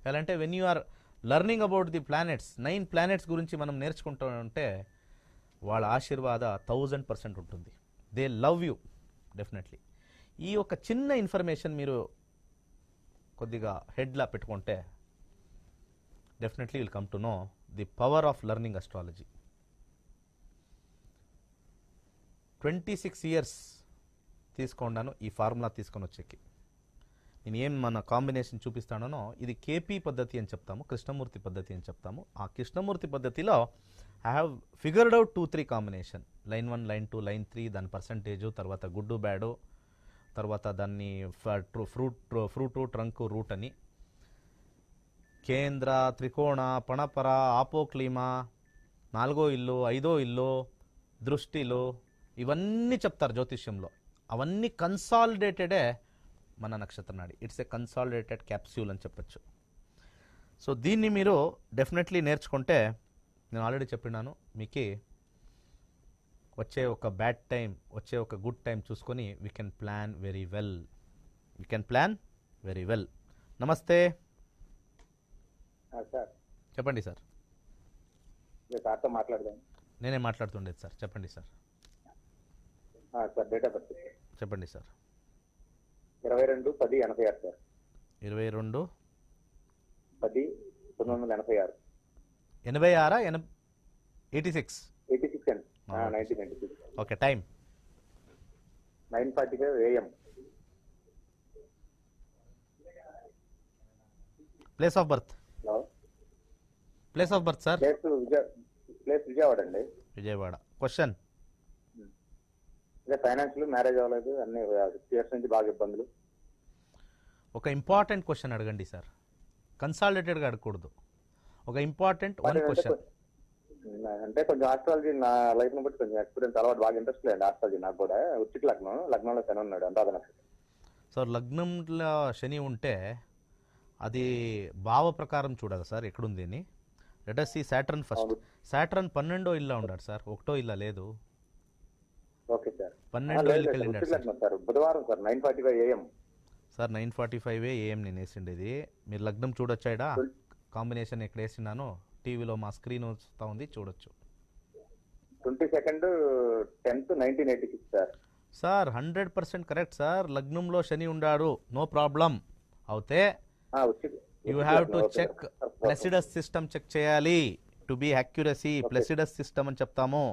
ఎలా అంటే when you are learning about the planets, 9 planets గురించి మనం నేర్చుకుంటూ ఉంటే వాళ్ళ ఆశీర్వాద 1000% ఉంటుంది. They love you definitely. ఈ యొక్క చిన్న ఇన్ఫర్మేషన్ మీరు కొద్దిగా హెడ్లా పెట్టుకుంటే definitely will come to know the power of learning astrology. 26 years తీసుకున్నాను ఈ ఫార్ములా తీసుకొని వచ్చేకి. నేను ఏం మన కాంబినేషన్ చూపిస్తానో ఇది కేపీ పద్ధతి అని చెప్తాము, కృష్ణమూర్తి పద్ధతి అని చెప్తాము. ఆ కృష్ణమూర్తి పద్ధతిలో I have figured out 2-3 combination. Line 1, line 2, line 3, దాని పర్సంటేజు, తర్వాత గుడ్డు బ్యాడు, తర్వాత దాన్ని ఫ్రూటు ట్రంకు రూట్ అని, కేంద్ర, త్రికోణ, పణపర, ఆపోక్లీమా, 4వ ఇల్లు, 5వ ఇల్లు, దృష్టిలు, ఇవన్నీ చెప్తారు జ్యోతిష్యంలో. అవన్నీ కన్సాలిడేటెడే మన నక్షత్ర నాడి. ఇట్స్ ఏ కన్సాలిడేటెడ్ క్యాప్స్యూల్ అని చెప్పచ్చు. సో దీన్ని మీరు డెఫినెట్లీ నేర్చుకుంటే, నేను ఆల్రెడీ చెప్పినాను, మీకు వచ్చే ఒక బ్యాడ్ టైం, వచ్చే ఒక గుడ్ టైం చూసుకొని we can plan very well. We can plan very well. నమస్తే, సార్ చెప్పండి సార్. సార్తో మాట్లాడదాం. నేనే మాట్లాడుతుండేది సార్, చెప్పండి sir. Sir date of birth చెప్పండి సార్. 22-10-86 సార్. 22-10-1986. 86 అండి. 1996. Okay, time 9:45 AM. Place of birth. Hello, place of birth sir. Place Vijayawada అండి. Vijayawada. Question. ఇదే ఫైనాన్షియల్, మ్యారేజ్ అవ్వలేదు, అన్ని 6 years నుంచి బాగా ఇబ్బందులు. ఒక ఇంపార్టెంట్ క్వశ్చన్ అడగండి సార్, కన్సాలిడేటెడ్గా అడగకూడదు. ఒక ఇంపార్టెంట్ వన్ క్వశ్చన్. అంటే కొంచెం ఆస్ట్రాలజీ నా లైఫ్ ని బట్టి కొంచెం ఎక్స్పీరియన్స్, అలవాటు, బాగా ఇంట్రెస్ట్ లేదు ఆస్ట్రాలజీ నాకు కూడా. వృశ్చిక లగ్నంలో శని ఉన్నాడు, అనురాధ నక్షత్రం. సార్ లగ్నంలో శని ఉంటే అది భావ ప్రకారం చూడాలి సార్ ఎక్కడుంది అని. Let us see Saturn first. Saturn 12వ ఇల్లా ఉన్నాడు సార్, 1వ ఇల్లా లేదు. Okay sir. 12వ ఇల్లుకి వెళ్ళిండాడు సార్. సార్ బుధవారం సార్ 9:45 AM. సార్ 9:45 AM నేను వేసిండేది. మీరు లగ్నం చూడొచ్చాడా? కాంబినేషన్ ఎక్కడ వేసినానో టీవీలో మా స్క్రీన్ వస్తూ ఉంది, చూడొచ్చు. 22/10/1986 సార్. Sir 100% correct sir. లగ్నంలో శని ఉండాడు, నో ప్రాబ్లం. అవుతే you have to check Placidus system check చేయాలి to be accuracy. Placidus system అని చెప్తాము.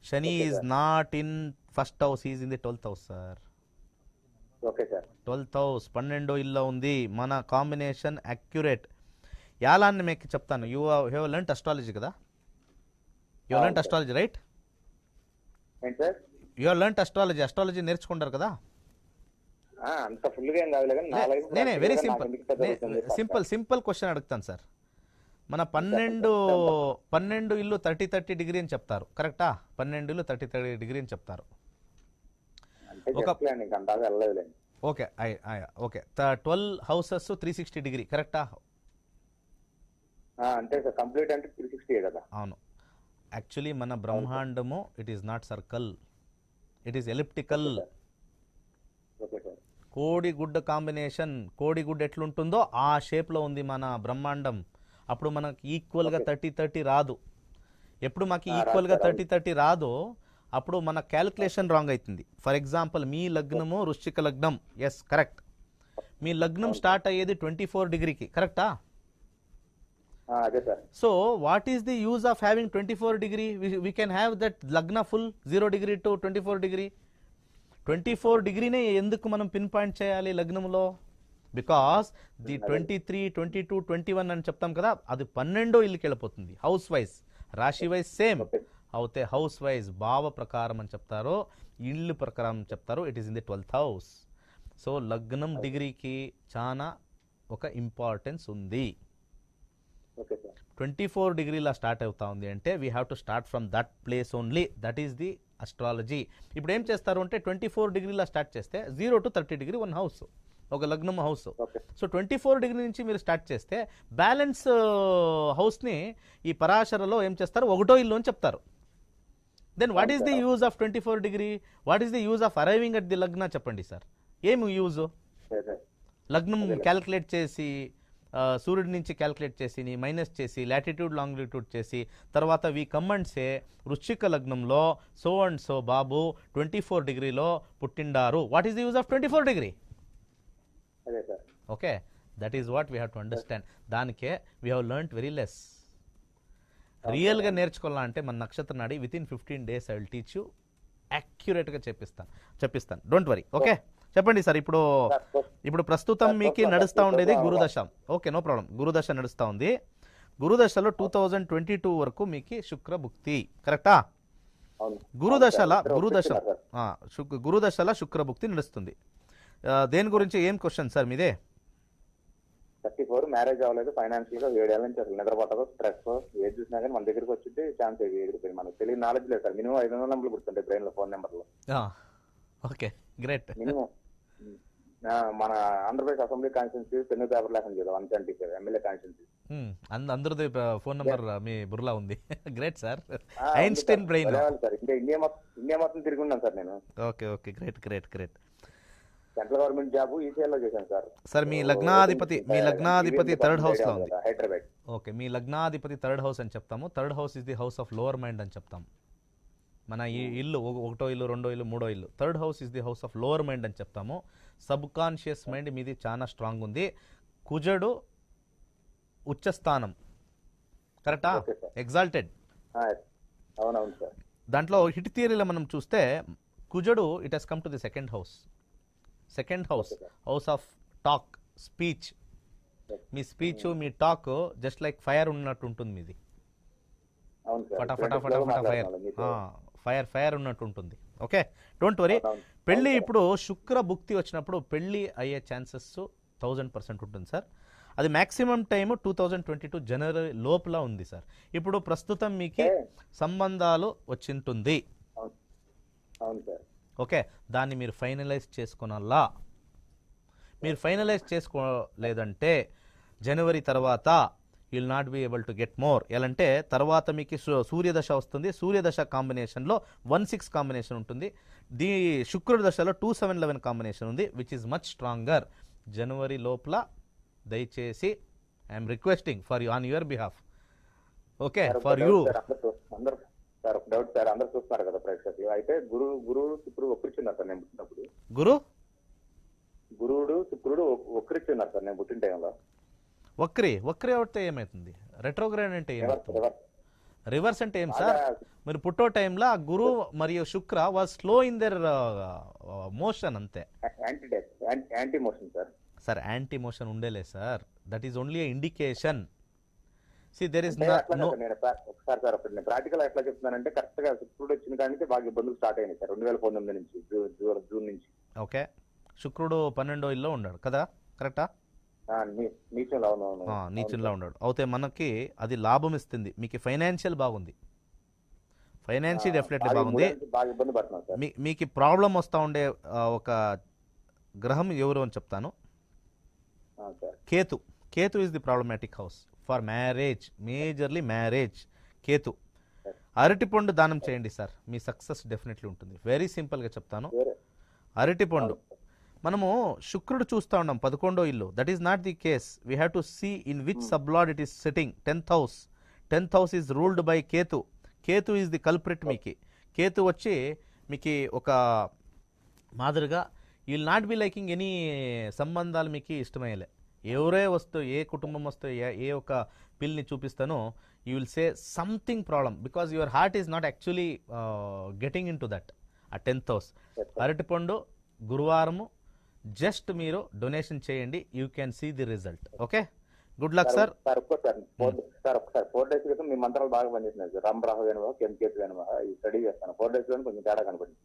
శని is not in first house, is in the 12th house sir. Okay sir. 12th house 12వ ఇల్లు ఉంది. మన కాంబినేషన్ అక్యురేట్. యాలాన్ని మీకు చెప్తాను. యూ హ్యావ్ లెర్న్డ్ అస్ట్రాలజీ కదా? You learned astrology right? ఏంటి sir? You have learned astrology. Astrology నేర్చుకుంటారు కదా? అంత ఫుల్ గా ఏం కాదు కానీ నా లైఫ్ నేనే వెరీ సింపుల్ క్వశ్చన్ అడుగుతాను సార్. మన 12 ఇల్లు 30 డిగ్రీ అని చెప్తారు, కరెక్టా? 12 ఇల్లు 30 డిగ్రీ అని చెప్తారు. Okay okay. 12 houses 360 డిగ్రీ, కరెక్టా? అంటే సార్ కంప్లీట్ అంటే 360 కదా? అవును. యాక్చువల్లీ మన బ్రహ్మాండము it is not circle, it is elliptical. కోడిగుడ్డ కాంబినేషన్, కోడిగుడ్డ ఎట్లుంటుందో ఆ షేప్లో ఉంది మన బ్రహ్మాండం. అప్పుడు మనకి ఈక్వల్గా 30-30 రాదు. ఎప్పుడు మాకు ఈక్వల్గా 30-30 రాదో అప్పుడు మన క్యాలిక్యులేషన్ రాంగ్ అవుతుంది. ఫర్ ఎగ్జాంపుల్ మీ లగ్నము వృశ్చిక లగ్నం, ఎస్ కరెక్ట్. మీ లగ్నం స్టార్ట్ అయ్యేది 24 డిగ్రీకి, కరెక్టా? అదే sir. So what is the use of having 24 degree? We can have that లగ్న ఫుల్ 0 డిగ్రీ టు 24 డిగ్రీ. 24 డిగ్రీనే ఎందుకు మనం పిన్ పాయింట్ చేయాలి లగ్నంలో? బికాస్ ది 23, 22, 21 అని చెప్తాం కదా, అది 12 ఇల్లుకి వెళ్ళిపోతుంది. హౌస్ వైజ్, రాశి వైజ్ సేమ్ అవుతే హౌస్ వైజ్ భావ ప్రకారం అని చెప్తారో, ఇల్లు ప్రకారం చెప్తారో, it is in the 12th house. So లగ్నం డిగ్రీకి చాలా ఒక ఇంపార్టెన్స్ ఉంది. 24 డిగ్రీలా స్టార్ట్ అవుతా ఉంది అంటే we have to start from that place only. That is the astrology. ఇప్పుడు ఏం చేస్తారు అంటే 24 డిగ్రీలా స్టార్ట్ చేస్తే 0 to 30 డిగ్రీ 1 హౌస్, ఒక లగ్నం హౌస్. సో 24 డిగ్రీ నుంచి మీరు స్టార్ట్ చేస్తే బ్యాలెన్స్ హౌస్ని ఈ పరాశరలో ఏం చేస్తారు, 1వ ఇల్లు అని చెప్తారు. Then what is the use of 24 degree? What is the use of arriving at the lagna? చెప్పండి సార్, ఏమి యూజ్? లగ్నం క్యాల్కులేట్ చేసి సూర్యుడి నుంచి క్యాల్కులేట్ చేసి మైనస్ చేసి లాటిట్యూడ్ లాంగిట్యూడ్ చేసి తర్వాత వీ కమెంట్సే వృశ్చిక లగ్నంలో సో అండ్ సో బాబు 24 డిగ్రీలో పుట్టిండారు. What is the use of 24 degree? Okay, that is what we have to understand. దానికే we have learned very less. రియల్గా నేర్చుకోవాలంటే మన నక్షత్ర నాడి within 15 days I will teach you, యాక్యురేట్గా చెప్పిస్తాను. Don't worry. ఓకే, చెప్పండి సార్. ఇప్పుడు ప్రస్తుతం మీకు నడుస్తూ ఉండేది గురుదశ. Okay, no problem. గురుదశ నడుస్తూ ఉంది. గురుదశలో 2022 వరకు మీకు శుక్రభుక్తి, కరెక్టా? గురుదశల శుక్రభుక్తి నడుస్తుంది. దేని గురించి ఏం క్వశ్చన్ సార్ మీదే? 34 మ్యారేజ్ అవ్వలేదు, ఫైనాన్షియల్ గా 7 ఏళ్ళ నుంచి అసలు నిద్రపట్టదు, స్ట్రెస్ ఏది చూసినా కానీ మన దగ్గరికి వచ్చింది ఛాన్స్ ఎగిరిపోయింది. మనకు తెలియని నాలెడ్జ్ లేదు సార్. మినిమం 500 నెంబర్లు గుర్తుంటాయి బ్రెయిన్ లో, ఫోన్ నెంబర్లో. Okay, great. మినిమం మన Andhra Pradesh assembly constituency pen paper లేకుండా 175 ఎమ్మెల్యే కాన్స్టిట్యూన్సీ అందరిది ఫోన్ నంబర్ మీ బుర్రలా ఉంది. Great sir. Einstein brain sir. India మొత్తం తిరిగి ఉన్నాను సార్ నేను. Okay okay, great great great. Central government job ఈసీఎల్లో చేశాను సార్. సార్ మీ లగ్నాధిపతి 3rd హౌస్ లో ఉంది. హైదరాబాద్. ఓకే, మీ లగ్నాధిపతి 3rd హౌస్ అని చెప్తాము. 3rd house is the house of lower mind అని చెప్తాము. మన ఈ ఇల్లు 1వ ఇల్లు, 2వ ఇల్లు, 3వ ఇల్లు. 3rd house is the house of lower mind అని చెప్తాము. సబ్ కాన్షియస్ మైండ్ మీది చాలా స్ట్రాంగ్ ఉంది. కుజుడు ఉచ్చస్థానం, కరెక్టా? ఎగ్జాల్టెడ్. అవునవును సార్. దాంట్లో హిట్ థియరీలో మనం చూస్తే కుజుడు it has come to the 2nd house. 2nd house, house of talk, speech. Me speech, me talk just like fire ఉన్నట్టు ఉంటుంది మీది. ఫైర్ ఉన్నట్టు ఉంటుంది. Okay, don't worry. పెళ్లి ఇప్పుడు శుక్ర భుక్తి వచ్చినప్పుడు పెళ్లి అయ్యే ఛాన్సెస్ 1000% ఉంటుంది సార్. అది మాక్సిమం టైం 2022 జనవరి లోపల ఉంది సార్. ఇప్పుడు ప్రస్తుతం మీకు సంబంధాలు వచ్చింటుంది. ఓకే, దాన్ని మీరు ఫైనలైజ్ చేసుకున్నలా. మీరు ఫైనలైజ్ చేసుకోలేదంటే జనవరి తర్వాత will not be able to get more. ఎలాంటే తర్వాత మీకు సూర్యదశ వస్తుంది. సూర్యదశ కాంబినేషన్లో 1-6 కాంబినేషన్ ఉంటుంది. శుక్రుడి దశలో 2-7-11 కాంబినేషన్ ఉంది, విచ్ ఈస్ మచ్ స్ట్రాంగర్. జనవరి లోపల దయచేసి I'm requesting for you on your behalf. Okay, for you. Sir ఒక డౌట్ సార్, అందరు చూస్తున్నారు కదా ప్రేక్షకులు. అయితే గురువు శుక్రుడు ఒక్కరిచున్నారు సార్ నేను పుట్టినప్పుడు. గురువుడు శుక్రుడు ఒక్కరిచున్నారు సార్ నేను పుట్టిన టైంలో. వక్రీ అవుతే ఏమవుతుంది? రెట్రోగ్రేడ్ అంటే ఏమవుతుంది? రివర్స్ అంటే ఏం సార్? మీరు పుట్టో టైంలో గురు మరియు శుక్ర was slow in their motion అంతే. Anti motion sir. Sir anti motion ఉండేలే sir. That is only indication. See, there is no. ఒకసారి సార్ ఒకటి నేను ప్రాక్టికల్ ఎట్లా చెప్తున్నానంటే కరెక్ట్ గా శుక్రుడు వచ్చిన కానీ బాగా ఇబ్బందులు స్టార్ట్ అయినాయి సార్ 2019 నుంచి, జూన్ నుంచి. ఓకే, శుక్రుడు 12వ ఇల్లు ఉన్నాడు కదా, కరెక్టా? నీచంలో. నీచంలో ఉన్నాడు. అయితే మనకి అది లాభం ఇస్తుంది. మీకు ఫైనాన్షియల్ బాగుంది, ఫైనాన్షియల్ డెఫినెట్లీ బాగుంది. బాగా ఇబ్బంది పడుతున్నాం సార్. మీకు ప్రాబ్లం వస్తూ ఉండే ఒక గ్రహం ఎవరు అని చెప్తాను. Ketu is the problematic house for marriage, majorly marriage. Ketu. అరటిపండు దానం చేయండి సార్, మీ సక్సెస్ డెఫినెట్లీ ఉంటుంది. వెరీ సింపుల్గా చెప్తాను. అరటిపండు మనము శుక్రుడు చూస్తూ ఉన్నాం 11వ ఇల్లు. That is not the case. We have to see in which sublord it is sitting. 10th house. 10th house is ruled by Ketu. Ketu is the culprit. మీకు కేతు వచ్చి మీకు ఒక మాదిరిగా you will not be liking any సంబంధాలు మీకు ఇష్టమయ్యలే. ఎవరే వస్తూ ఏ కుటుంబం వస్తూ ఏ ఒక పిల్ని చూపిస్తానో you will say something problem because your heart is not actually getting into that. ఆ 10th house అరటిపండు గురువారము జస్ట్ మీరు డొనేషన్ చేయండి, you can see the result. Okay, good luck sir. Sir ఒక్కసారి 4 days క్రితం మీ మంత్రాలు బాగా పనిచేసినాయి సార్. రామ్ రాహు వేణువా కెంకేత్ వేణువా ఈ స్టడీ చేస్తాను. 4 days లో కొంచెం తేడా కనపడింది.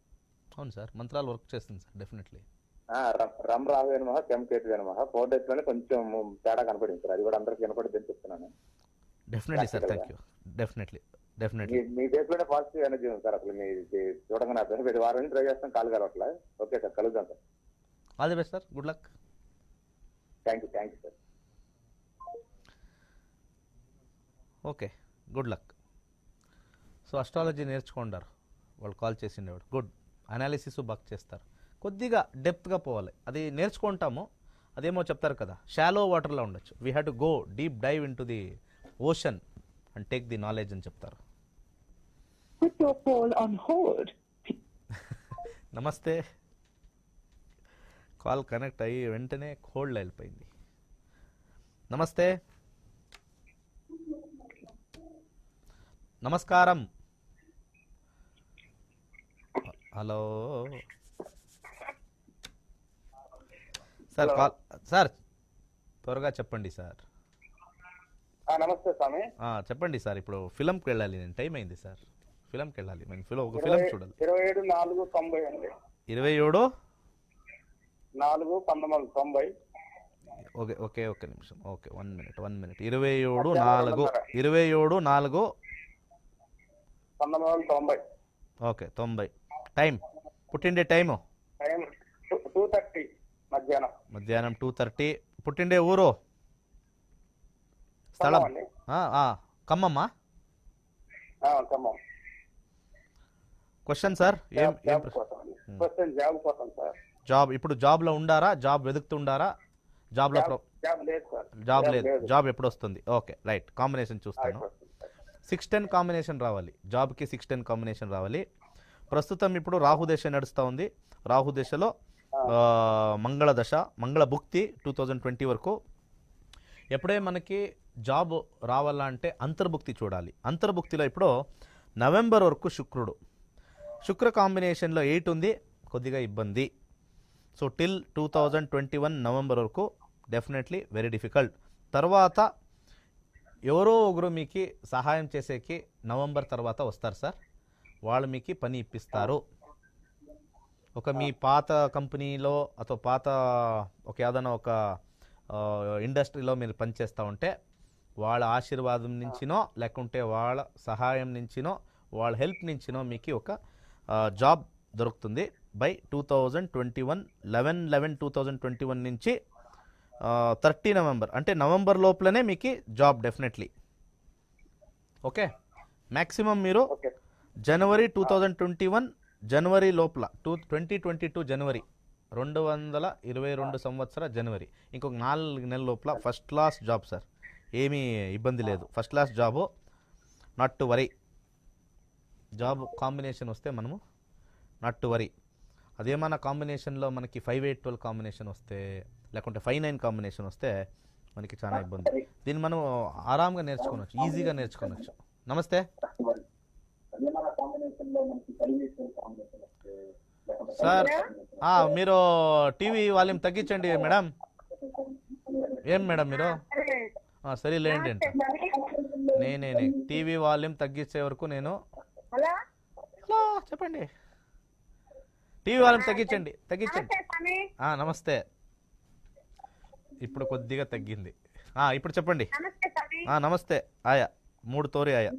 అవును సార్, మంత్రాలు వర్క్ చేస్తుంది సార్ డెఫినెట్లీ. రమ్ రాహు వేణువా కెంకేత్ వేణువా 4 days లోనే కొంచెం తేడా కనపడింది సార్. అది కూడా అందరికి కనపడింది అని చెప్తున్నాను. Definitely sir, thank you. Definitely me face లోనే పాజిటివ్ ఎనర్జీ ఉంది సార్. అసలు మీ చూడగానే అర్థం. ప్రతి వారం ట్రై చేస్తాం, కాల్ కలవట్లా. ఓకే సార్, కలుద్దాం sir. All the best sir, good luck. Thank you sir. Okay, good luck. So astrology నేర్చుకుంటారు వాళ్ళు కాల్ చేసిండేవాడు. గుడ్ అనాలిసిస్ బాగా చేస్తారు. కొద్దిగా డెప్త్గా పోవాలి, అది నేర్చుకుంటాము. అదేమో చెప్తారు కదా, షాలో వాటర్లో ఉండొచ్చు. We have to go deep dive in to the ocean and take the knowledge అని చెప్తారు. నమస్తే. కాల్ కనెక్ట్ అయ్యి వెంటనే హోల్డ్ వెళ్ళిపోయింది. నమస్తే, నమస్కారం. హలో సార్, కాల్ సార్ త్వరగా చెప్పండి సార్. నమస్తే స్వామి. చెప్పండి సార్, ఇప్పుడు ఫిలంకి వెళ్ళాలి నేను, టైం అయింది సార్. ఫిలంకి వెళ్ళాలి, నేను ఒక ఫిలం చూడాలి. 27/4/90 అండి. 27/4/1990. ఓకే ఓకే, ఒక్క నిమిషం. Okay, 1 minute 27/4/1990. ఓకే, 90. టైం, పుట్టిండే టైము 2:30 మధ్యాహ్నం 2:30. పుట్టిండే ఊరు స్థలం ఖమ్మమ్మా? క్వశ్చన్ సార్, జాబ్ ఇప్పుడు జాబ్లో ఉండారా? జాబ్ వెతుకుతుండారా? జాబ్ లేదు. జాబ్ ఎప్పుడు వస్తుంది? Okay, right. కాంబినేషన్ చూస్తాను. 6-10 కాంబినేషన్ రావాలి. జాబ్కి 6-10 కాంబినేషన్ రావాలి. ప్రస్తుతం ఇప్పుడు రాహుదశ నడుస్తూ ఉంది. రాహుదశలో మంగళ దశ, మంగళ భుక్తి 2020 వరకు. ఎప్పుడే మనకి జాబ్ రావాలంటే అంతర్భుక్తి చూడాలి. అంతర్భుక్తిలో ఇప్పుడు నవంబర్ వరకు శుక్ర కాంబినేషన్లో 8 ఉంది, కొద్దిగా ఇబ్బంది. సో టిల్ 2021 నవంబర్ వరకు డెఫినెట్లీ వెరీ డిఫికల్ట్. తర్వాత ఎవరో ఒకరు మీకు సహాయం చేసేకి నవంబర్ తర్వాత వస్తారు సార్. వాళ్ళు మీకు పని ఇప్పిస్తారు. ఒక మీ పాత కంపెనీలో ಅಥವಾ పాత ఒక ఏదైనా ఒక ఇండస్ట్రీలో మీరు పనిచేస్తూ ఉంటే వాళ్ళ ఆశీర్వాదం నుంచినో లేకుంటే వాళ్ళ సహాయం నుంచినో వాళ్ళ హెల్ప్ నుంచినో మీకు ఒక జాబ్ దొరుకుతుంది. బై 2021 11/11/2021 నుంచి 30 నవంబర్ అంటే నవంబర్ లోపలనే మీకు జాబ్ డెఫినెట్లీ. ఓకే, మ్యాక్సిమం మీరు జనవరి 2021 జనవరి లోపల 2022 జనవరి 2022 సంవత్సర జనవరి ఇంకొక 4 నెలల లోపల ఫస్ట్ క్లాస్ జాబ్ సార్. ఏమీ ఇబ్బంది లేదు. First class job, not to worry. Job combination వస్తే మనము నాట్ టు వరీ. అదేమన్నా కాంబినేషన్లో మనకి 5-8-12 కాంబినేషన్ వస్తే లేకుంటే 5-9 కాంబినేషన్ వస్తే మనకి చాలా ఇబ్బంది. దీన్ని మనం ఆరాంగా నేర్చుకోవచ్చు, ఈజీగా నేర్చుకోవచ్చు. నమస్తే సార్. మీరు టీవీ వాల్యూమ్ తగ్గించండి మేడం. ఏం మేడం మీరు సరేలేండి అంట. నేనే టీవీ వాల్యూమ్ తగ్గించే వరకు నేను చెప్పండి. టీవీ వాల్యూమ్ తగ్గించండి. నమస్తే. ఇప్పుడు కొద్దిగా తగ్గింది. ఇప్పుడు చెప్పండి. నమస్తే ఆయా 3 తోరి ఆయా.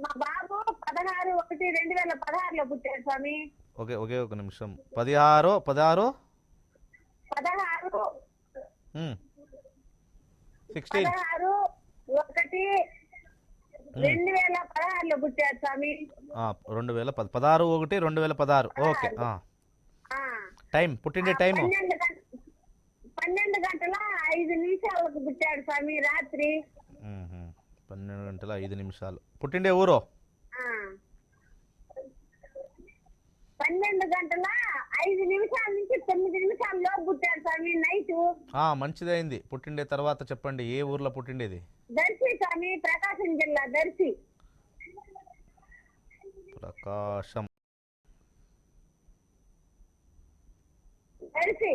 మా బాబు 16/1/2016 పుట్టాడు స్వామి. ఓకే ఓకే, ఒక నిమిషం. 16 16 16 16/1/2016 పుట్టాడు స్వామి. 16/1/2016. ఓకే. టైం, పుట్టిండే టైము 12:05 పుట్టాడు స్వామి. రాత్రి 12:05. పుట్టిండే ఊరు 12:05 5 నిమిషాల నుంచి 9 నిమిషాల్లో పుట్టారు స్వామి నైట్. మంచిదైంది. పుట్టిండే తర్వాత చెప్పండి, ఏ ఊర్లో పుట్టిండేది? దర్శి స్వామి, ప్రకాశం జిల్లా దర్శి. ప్రకాశం. దర్శి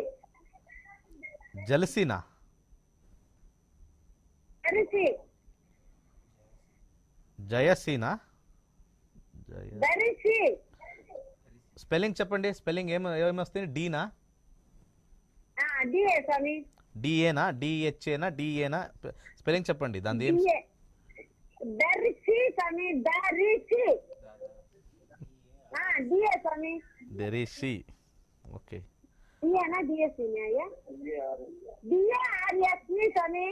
జలసీనా? దర్శి జయసీనా? దర్శి. స్పెల్లింగ్ చెప్పండి. స్పెల్లింగ్ ఏమొస్తుంది? డీనా? డిఏ స్వామి. డిఏనా? డిహెచ్ఏనా? డిఏనా? స్పెల్లింగ్ చెప్పండి దాని. ఏం డిఏ. దర్శి స్వామి, దర్శి. డిఏ స్వామి. దెరిషి. ఓకే. డిఏనా డిఎస్సీనా? డిఏఆర్ఎస్సి స్వామి.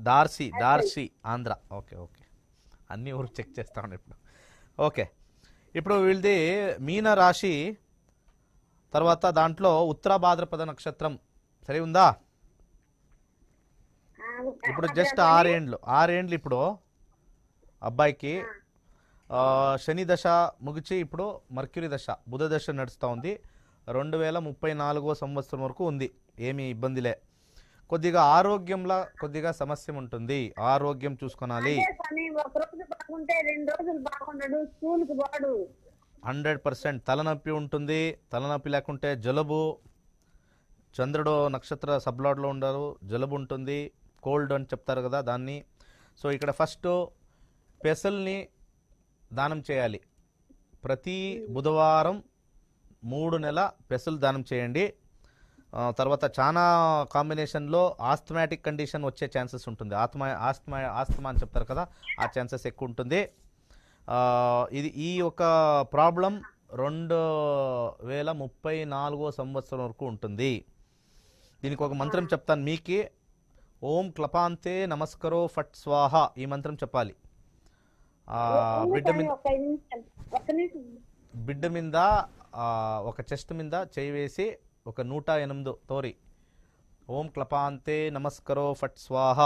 దార్సి. దార్సి ఆంధ్ర. Okay okay. అన్ని ఊరు చెక్ చేస్తా ఉండే ఇప్పుడు. ఓకే. ఇప్పుడు వీళ్ళది మీన రాశి, తర్వాత దాంట్లో ఉత్తర భాద్రపద నక్షత్రం సరి ఉందా? ఇప్పుడు జస్ట్ 6 ఏండ్లు ఇప్పుడు అబ్బాయికి. శని దశ ముగిచి ఇప్పుడు మర్క్యూరీ దశ, బుధ దశ నడుస్తూ ఉంది. 2034 సంవత్సరం వరకు ఉంది. ఏమీ ఇబ్బందిలే. కొద్దిగా ఆరోగ్యంలో కొద్దిగా సమస్య ఉంటుంది. ఆరోగ్యం చూసుకోవాలి. 100% తలనొప్పి ఉంటుంది. తలనొప్పి లేకుంటే జలుబు, చంద్రుడు నక్షత్ర సబ్లాడ్లో ఉండరు, జలుబు ఉంటుంది, కోల్డ్ అని చెప్తారు కదా దాన్ని. సో ఇక్కడ ఫస్ట్ పెసల్ని దానం చేయాలి. ప్రతి బుధవారం 3 నెలల పెసలు దానం చేయండి. తర్వాత చాలా కాంబినేషన్లో ఆస్థమాటిక్ కండిషన్ వచ్చే ఛాన్సెస్ ఉంటుంది. ఆస్తమా అని చెప్తారు కదా, ఆ ఛాన్సెస్ ఎక్కువ ఉంటుంది. ఈ యొక్క ప్రాబ్లం 2034 సంవత్సరం వరకు ఉంటుంది. దీనికి ఒక మంత్రం చెప్తాను మీకు. ఓం క్లపాంతే నమస్కరో ఫట్ స్వాహ, ఈ మంత్రం చెప్పాలి. బిడ్డ మీద ఒక చెస్ట్ మీద చేయి వేసి ఒక 108 తోరి ఓం క్లపాంతే నమస్కరో ఫట్ స్వాహ,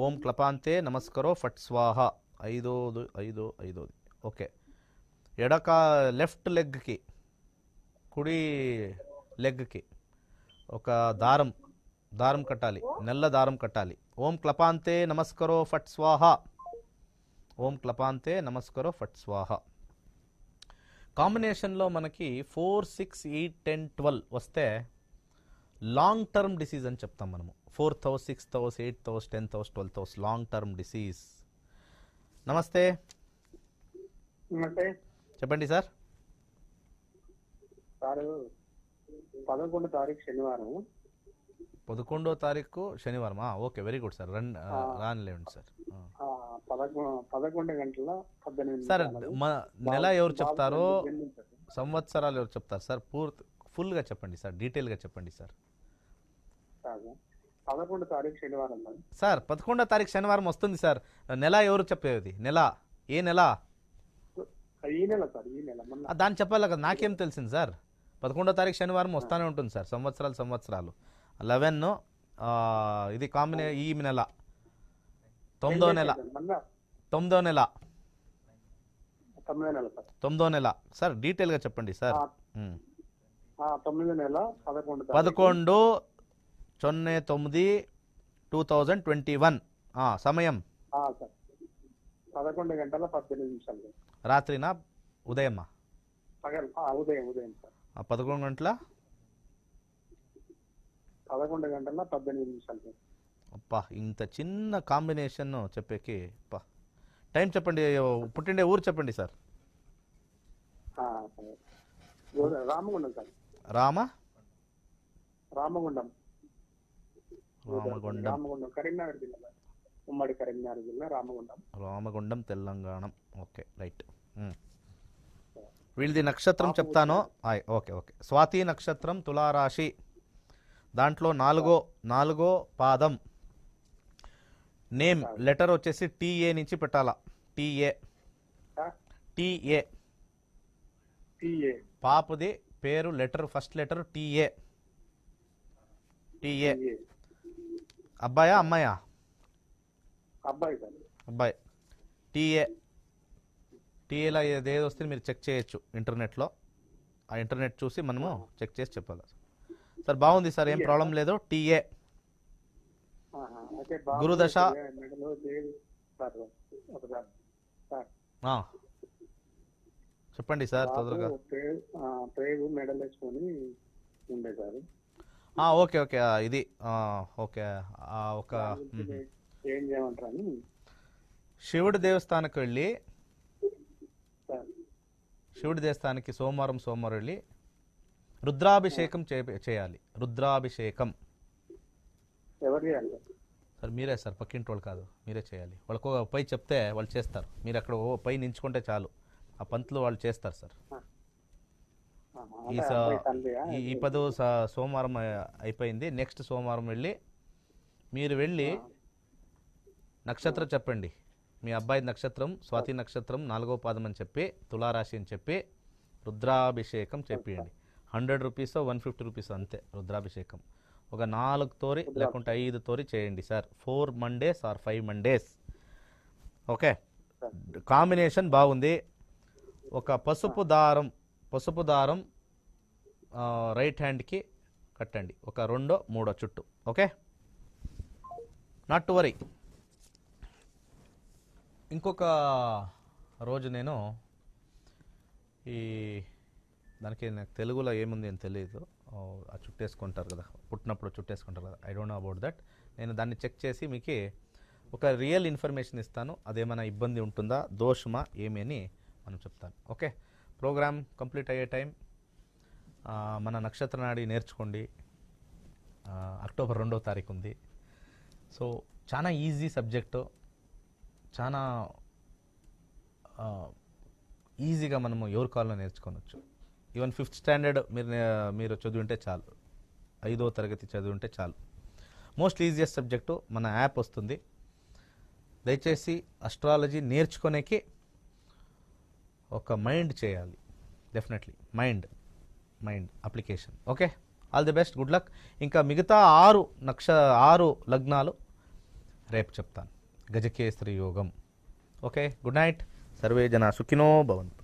ఓం క్లపాంతే నమస్కరో ఫట్ స్వాహ 5 ఓకే. లెఫ్ట్ లెగ్కి, కుడి లెగ్కి ఒక దారం కట్టాలి, నల్ల దారం కట్టాలి. ఓం క్లపాంతే నమస్కరో ఫట్ స్వాహ, ఓం క్లపాంతే నమస్కరో ఫట్ స్వాహ. కాంబినేషన్లో మనకి 4, 6, 8, 10, 12 వస్తే లాంగ్ టర్మ్ డిసీజ్ అని చెప్తాం మనము. 4th house, 6th house, 8th house, 10th house, 12th house, long term disease. నమస్తే. చెప్పండి సార్. 11వ తారీఖు శనివారం. 11వ తారీఖు శనివారం. Okay, very good sir. రానిలేండి సార్. 11 గంటల 18 సార్ నెల ఎవరు చెప్తారో, సంవత్సరాలు ఎవరు చెప్తారు సార్? ఫుల్గా చెప్పండి సార్, డీటెయిల్గా చెప్పండి సార్. 11వ తారీఖు శనివారం సార్. 11వ తారీఖు శనివారం వస్తుంది సార్. నెల ఎవరు చెప్పేది? నెల ఏ నెల? ఈ నెల సార్, ఈ నెల. దాన్ని చెప్పాలి కదా, నాకేం తెలిసింది సార్. 11వ తారీఖు శనివారం వస్తానే ఉంటుంది సార్. సంవత్సరాలు 11 ఇది ఈ నెల 9వ నెల. 9వ నెల సార్. డీటెయిల్గా చెప్పండి సార్. 9వ నెల 11/9/2021. సమయం 11 గంటల 18 నిమిషాలు. రాత్రినా ఉదయమా? ఉదయం సార్. 11 గంటల 11 గంటల 18 నిమిషాలు. అప్పా, ఇంత చిన్న కాంబినేషన్ చెప్పేకి టైం చెప్పండి. పుట్టిండే ఊరు చెప్పండి సార్. రామగుండం సార్. రామగుండం కరీంనగర్ జిల్లా, ఉమ్మడి కరీంనగర్ జిల్లా రామగుండం తెలంగాణ. Okay, right. వీళ్ళది నక్షత్రం చెప్తాను. ఓకే. స్వాతి నక్షత్రం, తులారాశి. దాంట్లో నాలుగో పాదం. నేమ్ లెటర్ వచ్చేసి టీఏ నుంచి పెట్టాలా. టీఏ. పాపది పేరు లెటర్, ఫస్ట్ లెటర్ టీఏ. అబ్బాయా అమ్మాయా? అబ్బాయి. టీఏ. టీఏలో ఏది వస్తే మీరు చెక్ చేయొచ్చు ఇంటర్నెట్లో. ఆ ఇంటర్నెట్ చూసి మనము చెక్ చేసి చెప్పాలి. సార్ బాగుంది సార్, ఏం ప్రాబ్లం లేదు. టీఏ అయితే గురుదశ. మెడలో లేదు సార్. ఒకసారి సార్ ఆ, చెప్పండి సార్ తొందరగా. పేరు మెడల్ వేసుకొని ఉండే సార్. ఓకే ఓకే, ఇది ఓకే. ఒక ఏం చేయమంటారని శివుడి దేవస్థానానికి వెళ్ళి, సార్. శివుడి దేవస్థానానికి సోమవారం వెళ్ళి రుద్రాభిషేకం చేయాలి. రుద్రాభిషేకం ఎవరు చేయాలి సార్? సార్ మీరే సార్, పక్కింటి వాళ్ళు కాదు, మీరే చేయాలి. వాళ్ళకు పై చెప్తే వాళ్ళు చేస్తారు. మీరు అక్కడ పై నించుకుంటే చాలు, ఆ పంతులు వాళ్ళు చేస్తారు సార్. ఈ 10 సోమవారం అయిపోయింది. నెక్స్ట్ సోమవారం వెళ్ళి మీరు వెళ్ళి నక్షత్రం చెప్పండి. మీ అబ్బాయి నక్షత్రం స్వాతి నక్షత్రం 4వ పాదం అని చెప్పి, తులారాశి అని చెప్పి రుద్రాభిషేకం చెప్పియండి. 100 రూపీస్ 150 రూపీస్ అంతే రుద్రాభిషేకం. ఒక 4 తోరి లేకుంటే 5 తోరి చేయండి సార్. 4 Mondays or 5 Mondays. Okay, combination బాగుంది. ఒక పసుపు దారం రైట్ హ్యాండ్కి కట్టండి, ఒక 2-3 చుట్టూ. Okay, not to worry. ఇంకొక రోజు నేను దానికి నాకు తెలుగులో ఏముంది అని తెలియదు. ఆ చుట్టేసుకుంటారు కదా, పుట్టినప్పుడు చుట్టేసుకుంటారు కదా, I don't know about that. నేను దాన్ని చెక్ చేసి మీకు ఒక రియల్ ఇన్ఫర్మేషన్ ఇస్తాను. అదేమైనా ఇబ్బంది ఉంటుందా, దోషమా ఏమి అని మనం చెప్తాను. ఓకే, ప్రోగ్రామ్ కంప్లీట్ అయ్యే టైం. మన నక్షత్ర నాడి నేర్చుకోండి. అక్టోబర్ 2వ తారీఖు ఉంది. సో చాలా ఈజీ సబ్జెక్టు, చాలా ఈజీగా మనము ఎవరి కాలంలో నేర్చుకోవచ్చు. ఈవెన్ 5th స్టాండర్డ్ మీరు చదివింటే చాలు, 5వ తరగతి చదివింటే చాలు. Most easiest subject. మన యాప్ వస్తుంది. దయచేసి అస్ట్రాలజీ నేర్చుకునేకి ఒక మైండ్ చేయాలి. Definitely mind application. Okay, all the best, good luck. ఇంకా మిగతా 6 లగ్నాలు రేపు చెప్తాను. గజకేసరి యోగం. Okay, good night. సర్వే జన సుఖినో భవంతు.